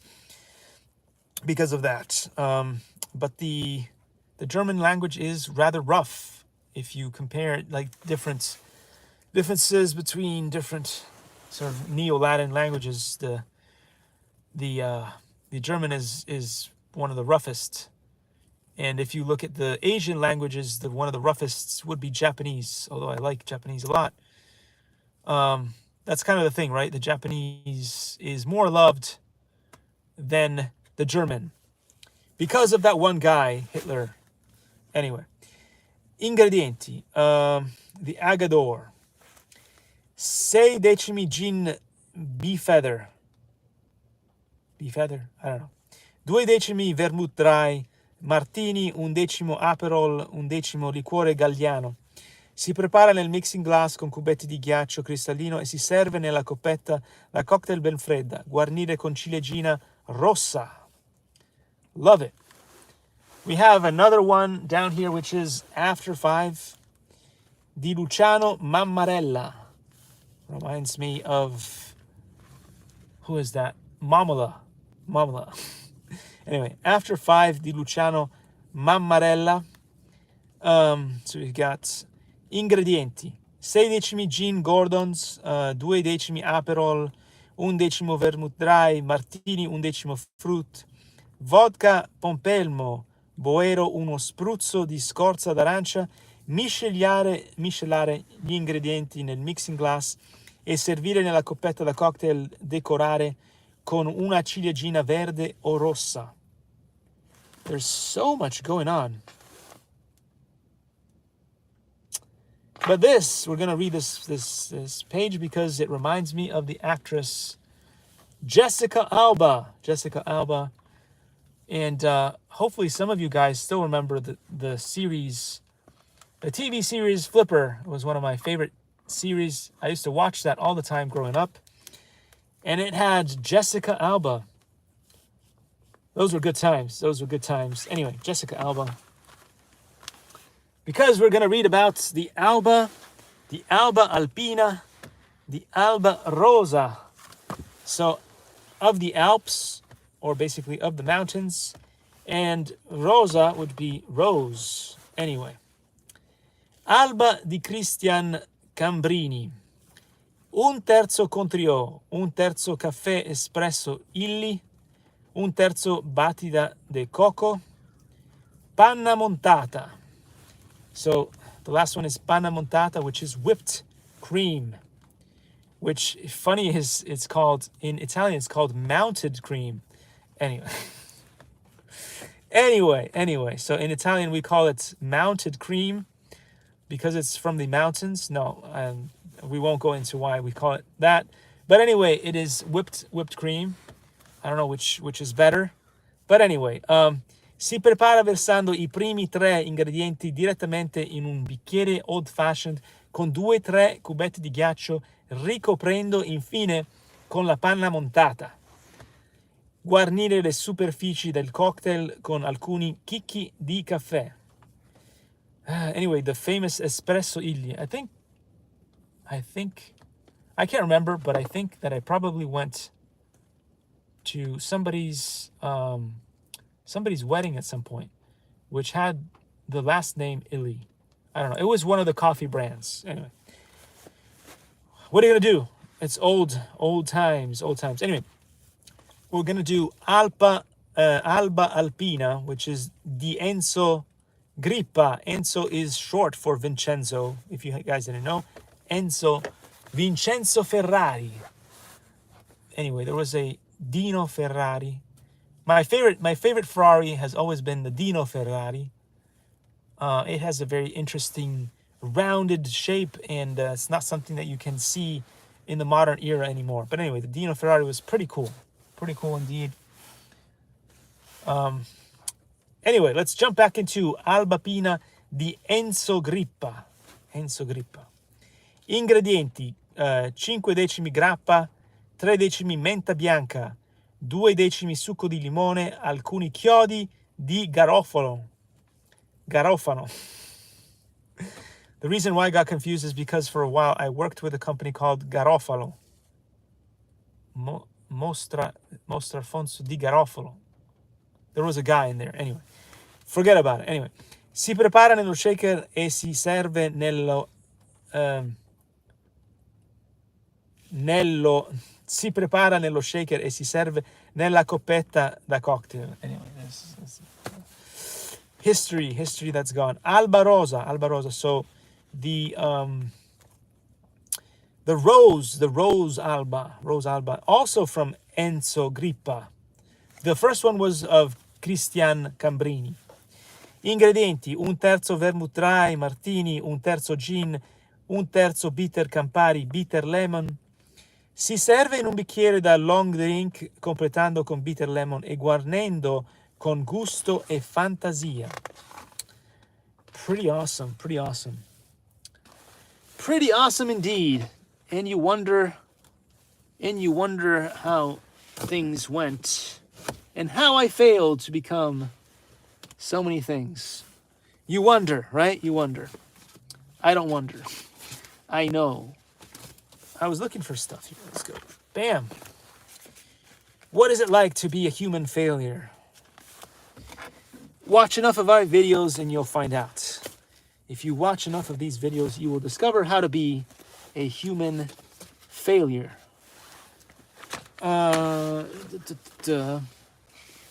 because of that. But the German language is rather rough if you compare it, like differences between different sort of Neo-Latin languages. The German is one of the roughest. And if you look at the Asian languages, one of the roughest would be Japanese, although I like Japanese a lot. That's kind of the thing, right? The Japanese is more loved than the German because of that one guy, Hitler. Anyway, ingredienti. The Agador. 6 decimi gin Beefeather. Beefeather? I don't know. 2 decimi vermouth dry. Martini, 1 decimo Aperol, 1 decimo liquore Galliano. Si prepara nel mixing glass con cubetti di ghiaccio cristallino e si serve nella coppetta da cocktail ben fredda. Guarnire con ciliegina rossa. Love it. We have another one down here which is After 5 di Luciano Mammarella. Reminds me of, who is that? Mamola. Anyway, After 5 di Luciano Mammarella. So we've got ingredienti: 6 decimi gin Gordons, 2 decimi Aperol, 1 decimo vermouth dry, Martini, 1 decimo fruit, vodka Pompelmo, Boero, uno spruzzo di scorza d'arancia. Miscelare gli ingredienti nel mixing glass e servire nella coppetta da cocktail. Decorare con una ciliegina verde o rossa. There's so much going on. But we're going to read this page because it reminds me of the actress Jessica Alba. Jessica Alba. And hopefully some of you guys still remember the series, the TV series Flipper. It was one of my favorite series. I used to watch that all the time growing up. And it had Jessica Alba. Those were good times. Those were good times. Anyway, Jessica Alba. Because we're going to read about the Alba Alpina, the Alba Rosa. So, of the Alps, or basically of the mountains, and Rosa would be rose. Anyway. Alba di Christian Cambrini. Un terzo Contrio, un terzo caffè espresso illy, un terzo batida de coco, panna montata. So the last one is panna montata, which is whipped cream, which funny is it's called, in Italian, it's called mounted cream. Anyway, so in Italian we call it mounted cream because it's from the mountains. No, we won't go into why we call it that. But anyway, it is whipped cream. I don't know which is better. But anyway, si prepara versando I primi 3 ingredienti direttamente in un bicchiere old fashioned con 2-3 cubetti di ghiaccio, ricoprendo infine con la panna montata. Guarnire le superfici del cocktail con alcuni chicchi di caffè. Anyway, the famous espresso illy. I think, I can't remember, but I think that I probably went to somebody's wedding at some point, which had the last name Illy. I don't know. It was one of the coffee brands. Anyway, what are you gonna do? It's old times. Anyway, we're gonna do Alba Alpina, which is di Enzo Grippa. Enzo is short for Vincenzo, if you guys didn't know. Vincenzo Ferrari. Anyway, there was a Dino Ferrari. My favorite Ferrari has always been the Dino Ferrari. It has a very interesting rounded shape, and it's not something that you can see in the modern era anymore. But anyway, the Dino Ferrari was pretty cool indeed. Anyway, let's jump back into Alba Pina di Enzo Grippa. Ingredienti: 5 decimi grappa, 3 decimi menta bianca, 2 decimi succo di limone, alcuni chiodi di garofano. The reason why I got confused is because for a while I worked with a company called Garofalo. Mostra Alfonso di Garofalo. There was a guy in there. Anyway, forget about it. Anyway, si prepara nello shaker e si serve si prepara nello shaker e si serve nella coppetta da cocktail. Anyway, this history that's gone. Alba Rosa. So the rose alba, also from Enzo Grippa. The first one was of Christian Cambrini. Ingredienti: 1/3 vermouth dry martini, 1/3 gin, 1/3 bitter Campari bitter lemon. Si serve in un bicchiere da long drink, completando con bitter lemon e guarnendo con gusto e fantasia. Pretty awesome indeed. And you wonder how things went and how I failed to become so many things. You wonder, right? You wonder. I don't wonder. I know. I was looking for stuff here. Let's go. Bam. What is it like to be a human failure? Watch enough of our videos and you'll find out. If you watch enough of these videos, you will discover how to be a human failure.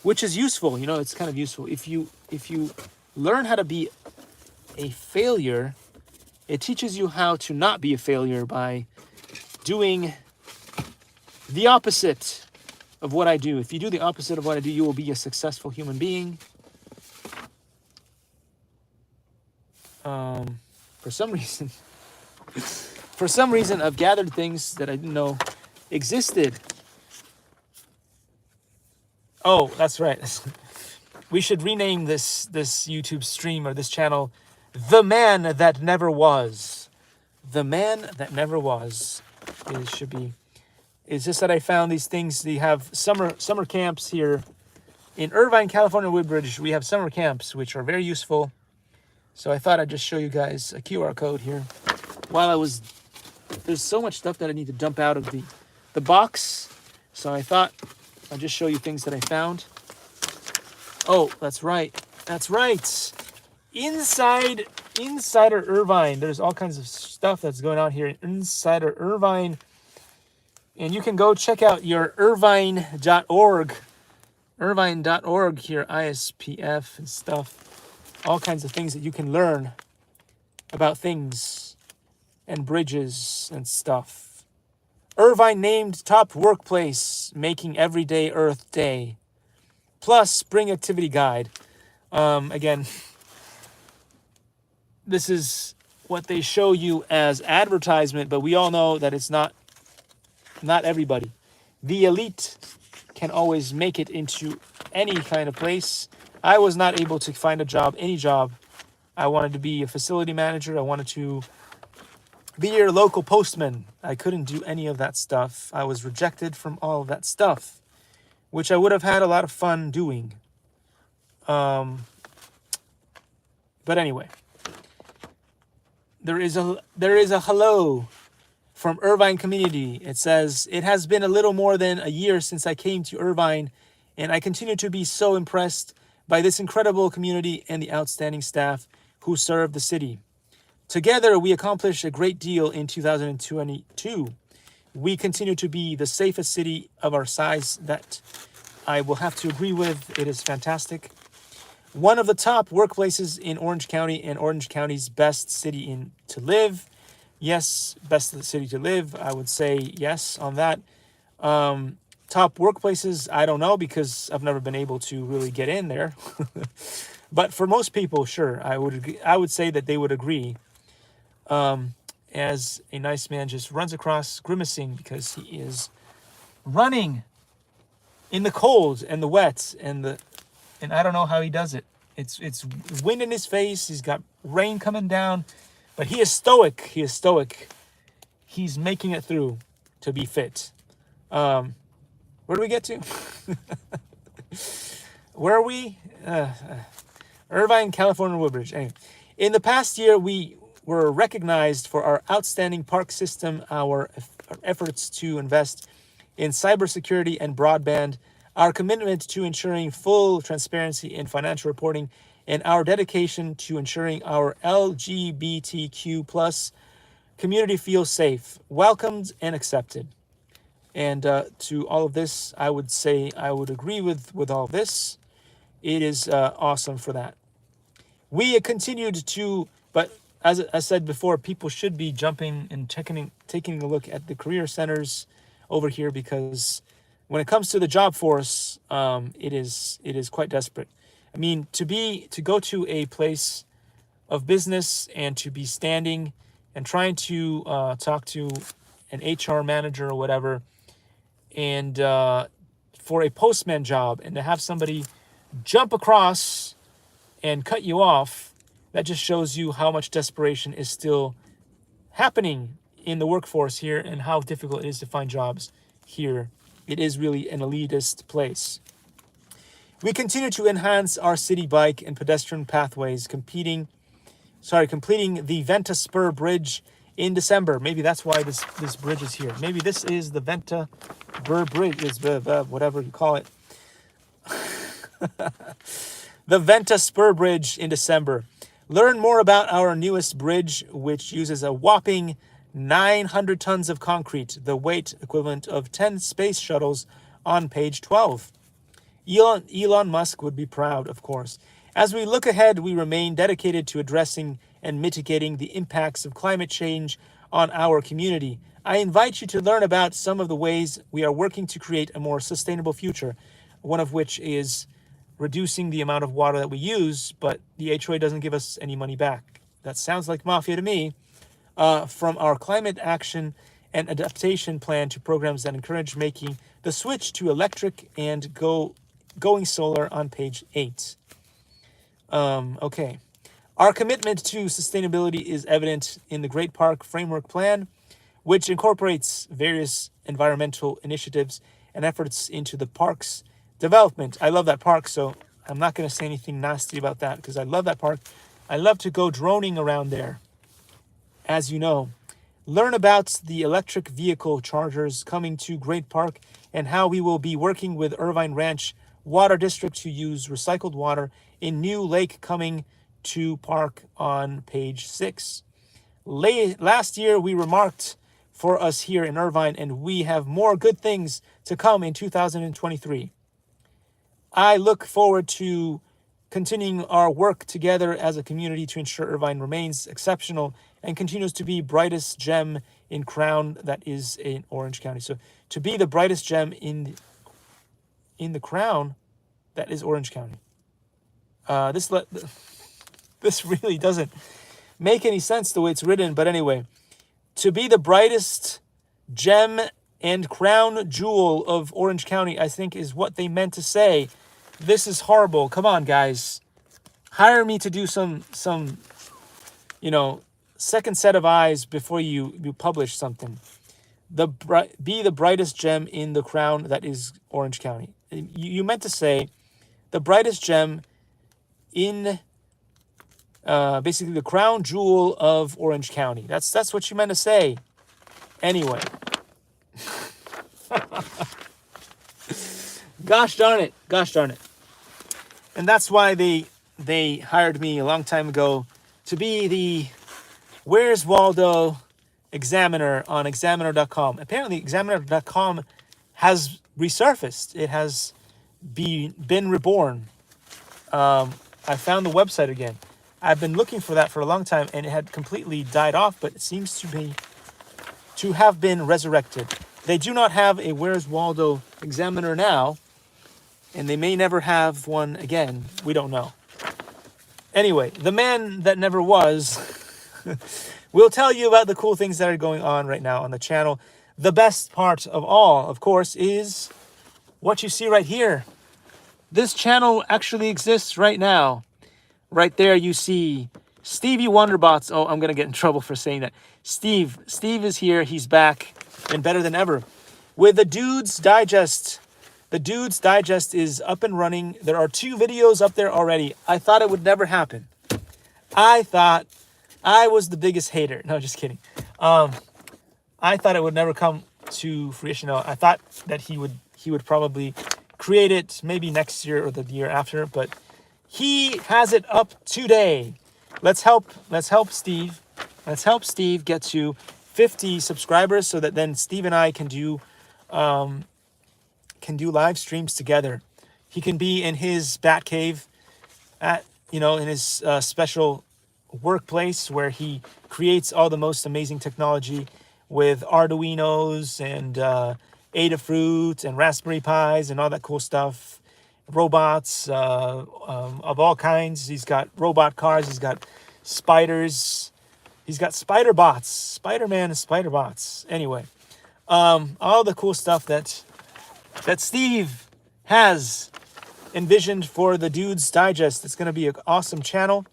Which is useful, it's kind of useful. If you learn how to be a failure, it teaches you how to not be a failure by doing the opposite of what I do. If you do the opposite of what I do, you will be a successful human being. For some reason, I've gathered things that I didn't know existed. Oh, that's right. We should rename this YouTube stream or this channel The Man That Never Was. The Man That Never Was. It should be. It's just that I found these things. They have summer camps here in Irvine, California, Woodbridge. We have summer camps, which are very useful. So I thought I'd just show you guys a QR code here. While I was, there's so much stuff that I need to dump out of the box. So I thought I'd just show you things that I found. Oh, that's right. That's right. Insider Irvine. There's all kinds of stuff that's going on here in Insider Irvine. And you can go check out your irvine.org. Irvine.org here, ISPF and stuff. All kinds of things that you can learn about things and bridges and stuff. Irvine named top workplace, making everyday Earth Day. Plus spring activity guide. Again, this is what they show you as advertisement, but we all know that it's not everybody. The elite can always make it into any kind of place. I was not able to find a job, any job. I wanted to be a facility manager. I wanted to be your local postman. I couldn't do any of that stuff. I was rejected from all of that stuff, which I would have had a lot of fun doing. But anyway, there is a hello from Irvine community. It says, it has been a little more than a year since I came to Irvine, and I continue to be so impressed by this incredible community and the outstanding staff who serve the city. Together, we accomplished a great deal in 2022. We continue to be the safest city of our size. That I will have to agree with. It is fantastic. One of the top workplaces in Orange County and Orange County's best city to live. Yes, best city to live. I would say yes on that. Top workplaces, I don't know because I've never been able to really get in there. But for most people, sure, I would say that they would agree. As a nice man just runs across grimacing because he is running in the cold and the wet and I don't know how he does it. It's wind in his face. He's got rain coming down, but he is stoic. He is stoic. He's making it through to be fit. Where do we get to? Where are we? Irvine, California, Woodbridge. Anyway, in the past year, we were recognized for our outstanding park system, our efforts to invest in cybersecurity and broadband, our commitment to ensuring full transparency in financial reporting, and our dedication to ensuring our LGBTQ plus community feels safe, welcomed, and accepted. And to all of this, I would say I would agree with all of this. It is awesome for that. We continued to, but as I said before, people should be jumping and taking a look at the career centers over here because when it comes to the job force, it is quite desperate. I mean, to go to a place of business and to be standing and trying to talk to an HR manager or whatever, and for a postman job, and to have somebody jump across and cut you off, that just shows you how much desperation is still happening in the workforce here and how difficult it is to find jobs here. It is really an elitist place. We continue to enhance our city bike and pedestrian pathways, completing the Venta Spur Bridge in December. Maybe that's why this bridge is here. Maybe this is the Venta Spur Bridge, whatever you call it. The Venta Spur Bridge in December. Learn more about our newest bridge, which uses a whopping 900 tons of concrete, the weight equivalent of 10 space shuttles, on page 12. Elon Musk would be proud, of course. As we look ahead, we remain dedicated to addressing and mitigating the impacts of climate change on our community. I invite you to learn about some of the ways we are working to create a more sustainable future, one of which is reducing the amount of water that we use, but the HOA doesn't give us any money back. That sounds like mafia to me. From our climate action and adaptation plan to programs that encourage making the switch to electric and go going solar on page 8. Okay. Our commitment to sustainability is evident in the Great Park Framework Plan, which incorporates various environmental initiatives and efforts into the park's development. I love that park, so I'm not going to say anything nasty about that because I love that park. I love to go droning around there, as you know. Learn about the electric vehicle chargers coming to Great Park and how we will be working with Irvine Ranch Water District to use recycled water in new lake coming to park on page 6. Last year we remarked for us here in Irvine, and we have more good things to come in 2023. I look forward to continuing our work together as a community to ensure Irvine remains exceptional and continues to be brightest gem in crown that is in Orange County. So to be the brightest gem in the crown that is Orange County. This really doesn't make any sense the way it's written, but anyway, to be the brightest gem and crown jewel of Orange County, I think is what they meant to say. This is horrible. Come on, guys. Hire me to do some second set of eyes before you publish something. Be the brightest gem in the crown that is Orange County. You meant to say the brightest gem in basically the crown jewel of Orange County. That's what you meant to say. Anyway. Gosh darn it. And that's why they hired me a long time ago to be the Where's Waldo Examiner on Examiner.com. Apparently Examiner.com has resurfaced. It has been reborn. I found the website again. I've been looking for that for a long time, and it had completely died off, but it seems to have been resurrected. They do not have a Where's Waldo Examiner now, and they may never have one again. We don't know. Anyway, the man that never was will tell you about the cool things that are going on right now on the channel. The best part of all, of course, is what you see right here. This channel actually exists right now. Right there you see Stevie Wonderbots. Oh, I'm going to get in trouble for saying that. Steve is here. He's back and better than ever with the Dudes Digest. The Dudes Digest is up and running. There are 2 videos up there already. I thought it would never happen. I thought I was the biggest hater. No, just kidding. I thought it would never come to fruition. No, I thought that he would probably create it maybe next year or the year after, but he has it up today. Let's help Steve. Let's help Steve get to 50 subscribers so that then Steve and I can do live streams together. He can be in his bat cave in his special workplace where he creates all the most amazing technology with Arduinos and Adafruit and Raspberry Pis and all that cool stuff. Robots of all kinds. He's got robot cars. He's got spiders. He's got spider bots. Spider-Man and spider bots. Anyway, all the cool stuff that Steve has envisioned for the Dudes Digest. It's going to be an awesome channel.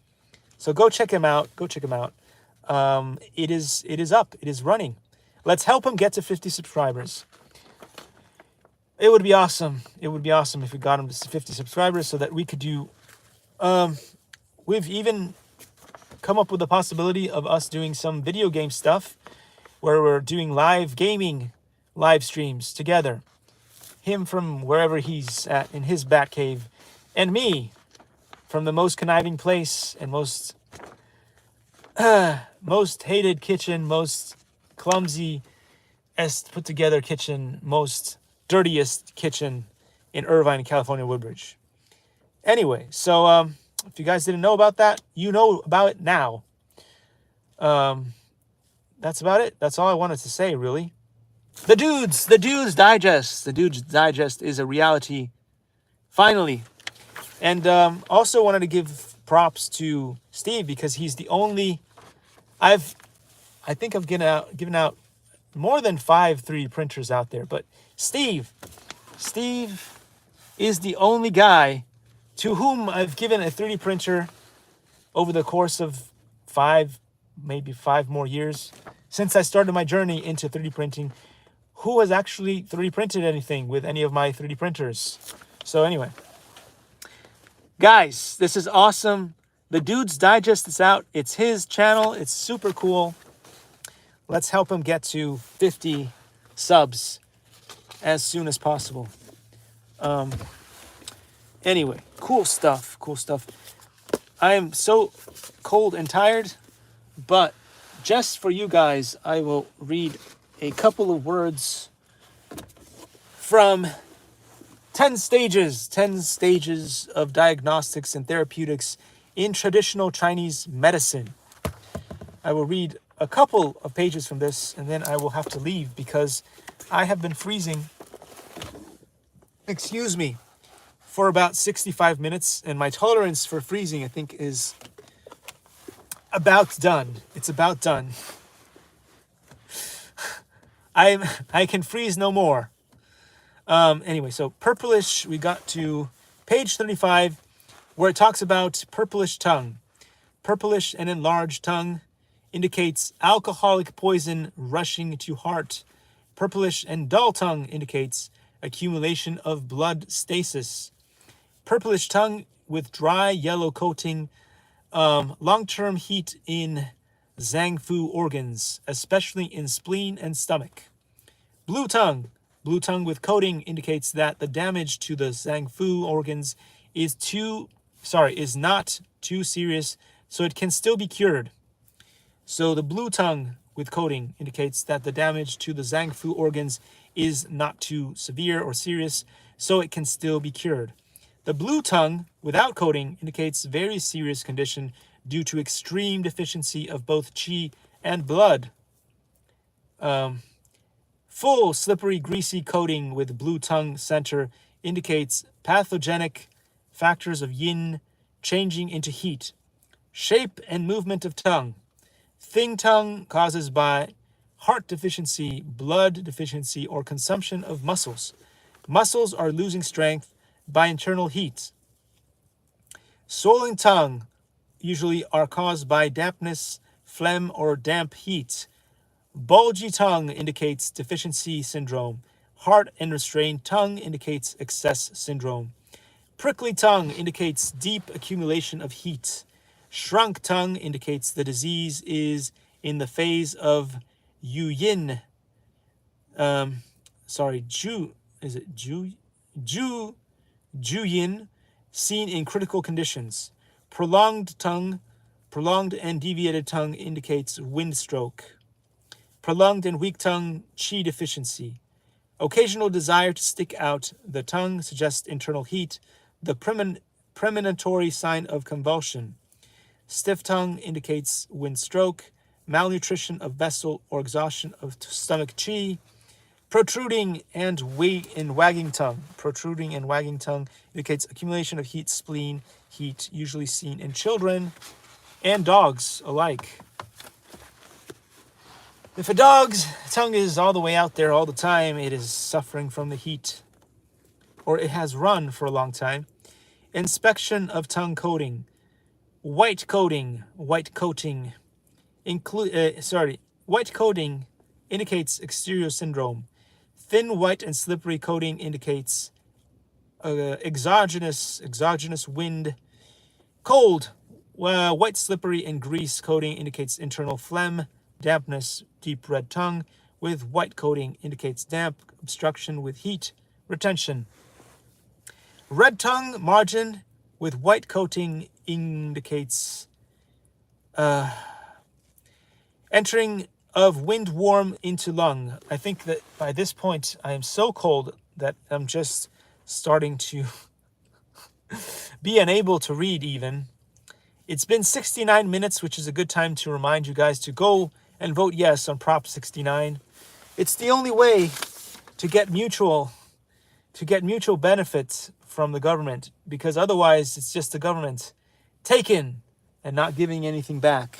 So go check him out. It is up. It is running. Let's help him get to 50 subscribers. It would be awesome. It would be awesome if we got him to 50 subscribers so that we could do... we've even come up with the possibility of us doing some video game stuff where we're doing live gaming live streams together. Him from wherever he's at in his bat cave, and me from the most conniving place and most hated kitchen, most clumsy put together kitchen, most dirtiest kitchen in Irvine, California, Woodbridge. Anyway, so if you guys didn't know about that, you know about it now. That's about it. That's all I wanted to say, really. The Dudes Digest. The Dudes Digest is a reality, finally. And also wanted to give props to Steve because he's the only... I think I've given out more than 5 3D printers out there, but Steve is the only guy to whom I've given a 3D printer over the course of maybe five more years since I started my journey into 3D printing, who has actually 3D printed anything with any of my 3D printers. So anyway, guys, this is awesome. The dude's digest is out. It's his channel. It's super cool. Let's help him get to 50 subs as soon as possible. Anyway, cool stuff. I am so cold and tired, but just for you guys, I will read a couple of words from 10 stages of diagnostics and therapeutics in traditional Chinese medicine. I will read a couple of pages from this, and then I will have to leave because I have been freezing, for about 65 minutes, and my tolerance for freezing, I think, is about done. It's about done. I can freeze no more. Anyway, so purplish, we got to page 35, where it talks about purplish tongue. Purplish and enlarged tongue indicates alcoholic poison rushing to heart. Purplish and dull tongue indicates accumulation of blood stasis. Purplish tongue with dry yellow coating, long-term heat in Zangfu organs, especially in spleen and stomach. Blue tongue with coating indicates that the damage to the Zangfu organs is not too serious, so it can still be cured. So the blue tongue with coating indicates that the damage to the Zangfu organs is not too severe or serious, so it can still be cured. The blue tongue without coating indicates very serious condition due to extreme deficiency of both qi and blood. Full, slippery, greasy coating with blue tongue center indicates pathogenic factors of yin changing into heat. Shape and movement of tongue. Thin tongue causes by heart deficiency, blood deficiency, or consumption of muscles. Muscles are losing strength by internal heat. Swollen tongue usually are caused by dampness, phlegm, or damp heat. Bulgy tongue indicates deficiency syndrome. Hard and restrained tongue indicates excess syndrome. Prickly tongue indicates deep accumulation of heat. Shrunk tongue indicates the disease is in the phase of Juyin. Juyin, seen in critical conditions. Prolonged and deviated tongue indicates wind stroke. Prolonged and weak tongue, qi deficiency. Occasional desire to stick out the tongue suggests internal heat, the premonitory sign of convulsion. Stiff tongue indicates wind stroke, malnutrition of vessel or exhaustion of stomach qi. Protruding and wagging tongue. Protruding and wagging tongue indicates accumulation of heat, spleen, heat, usually seen in children and dogs alike. If a dog's tongue is all the way out there all the time, it is suffering from the heat, or it has run for a long time. Inspection of tongue coating. White coating. White coating indicates exterior syndrome. Thin, white, and slippery coating indicates exogenous wind. Cold, white, slippery, and grease coating indicates internal phlegm. Dampness, deep red tongue with white coating indicates damp, obstruction with heat, retention. Red tongue margin with white coating indicates entering of wind warm into lung. I think that by this point I am so cold that I'm just starting to be unable to read even. It's been 69 minutes, which is a good time to remind you guys to go and vote yes on Prop 69. It's the only way to get mutual benefits from the government, because otherwise it's just the government taking and not giving anything back.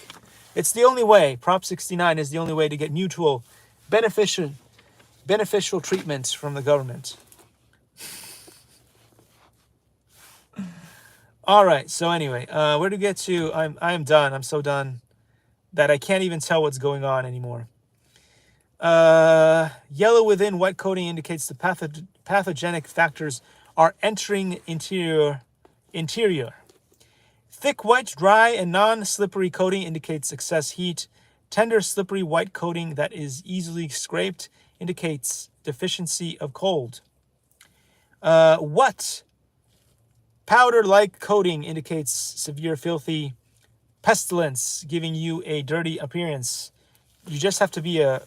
It's the only way. Prop 69 is the only way to get mutual beneficial treatment from the government. All right. So anyway, where to get to? I am done. I'm so done that I can't even tell what's going on anymore. Yellow within wet coating indicates the pathogenic factors are entering interior. Thick white, dry, and non-slippery coating indicates excess heat. Tender, slippery white coating that is easily scraped indicates deficiency of cold. What? Powder-like coating indicates severe filthy pestilence, giving you a dirty appearance. You just have to be a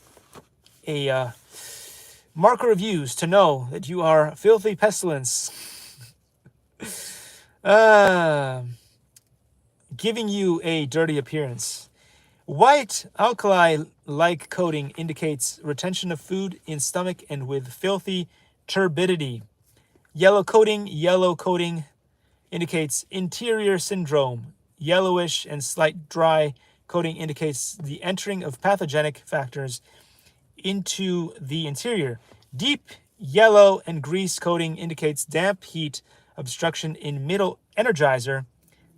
marker of use to know that you are filthy pestilence. Giving you a dirty appearance. White alkali-like coating indicates retention of food in stomach and with filthy turbidity. Yellow coating indicates interior syndrome. Yellowish and slight dry coating indicates the entering of pathogenic factors into the interior. Deep yellow and grease coating indicates damp heat obstruction in middle energizer.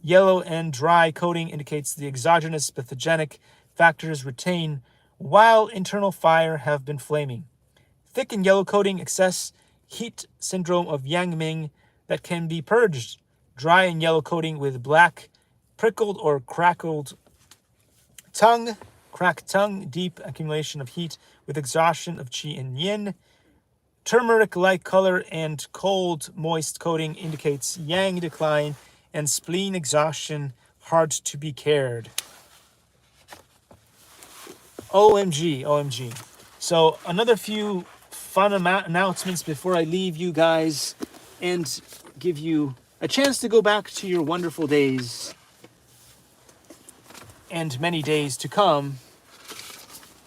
Yellow and dry coating indicates the exogenous pathogenic factors retain while internal fire have been flaming. Thick and yellow coating excess heat syndrome of Yang Ming that can be purged. Dry and yellow coating with black, prickled or crackled tongue, cracked tongue, deep accumulation of heat with exhaustion of qi and yin. Turmeric-like color and cold, moist coating indicates yang decline and spleen exhaustion, hard to be cared. OMG, OMG. So another few fun announcements before I leave you guys and give you a chance to go back to your wonderful days and many days to come.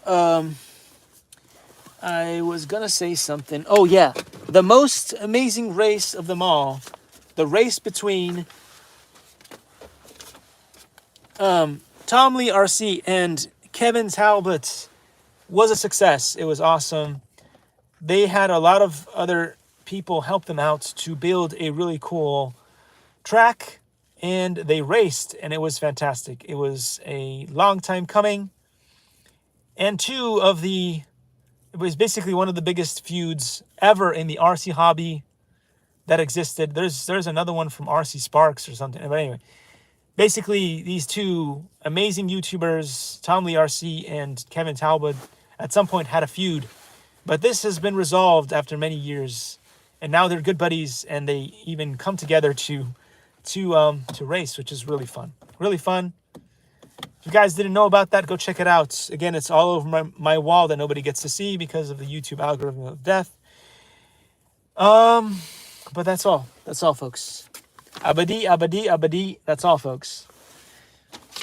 I was gonna say something. Oh yeah, the most amazing race of them all, the race between Tom Lee RC and Kevin Talbot was a success. It was awesome. They had a lot of other people help them out to build a really cool track, and they raced, and it was fantastic. It was a long time coming, and it was basically one of the biggest feuds ever in the RC hobby that existed. There's another one from RC Sparks or something, but anyway, basically these two amazing YouTubers, Tom Lee RC and Kevin Talbot, at some point had a feud, but this has been resolved after many years, and now they're good buddies, and they even come together to race, which is really fun. Really fun. If you guys didn't know about that, go check it out. Again, it's all over my wall that nobody gets to see because of the YouTube algorithm of death. But that's all. That's all, folks. Abadi, abadi, abadi. That's all, folks.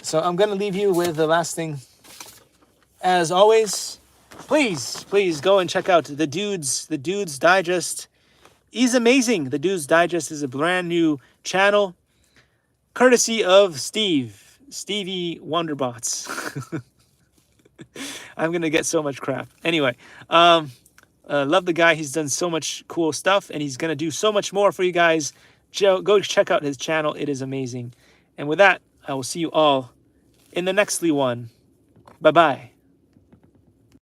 So I'm going to leave you with the last thing. As always, please go and check out the Dudes Digest. He's amazing. The Dudes Digest is a brand new channel, courtesy of Stevie Wonderbots. I'm going to get so much crap. Anyway, love the guy. He's done so much cool stuff, and he's going to do so much more for you guys. Go check out his channel. It is amazing. And with that, I will see you all in the nextly one. Bye-bye.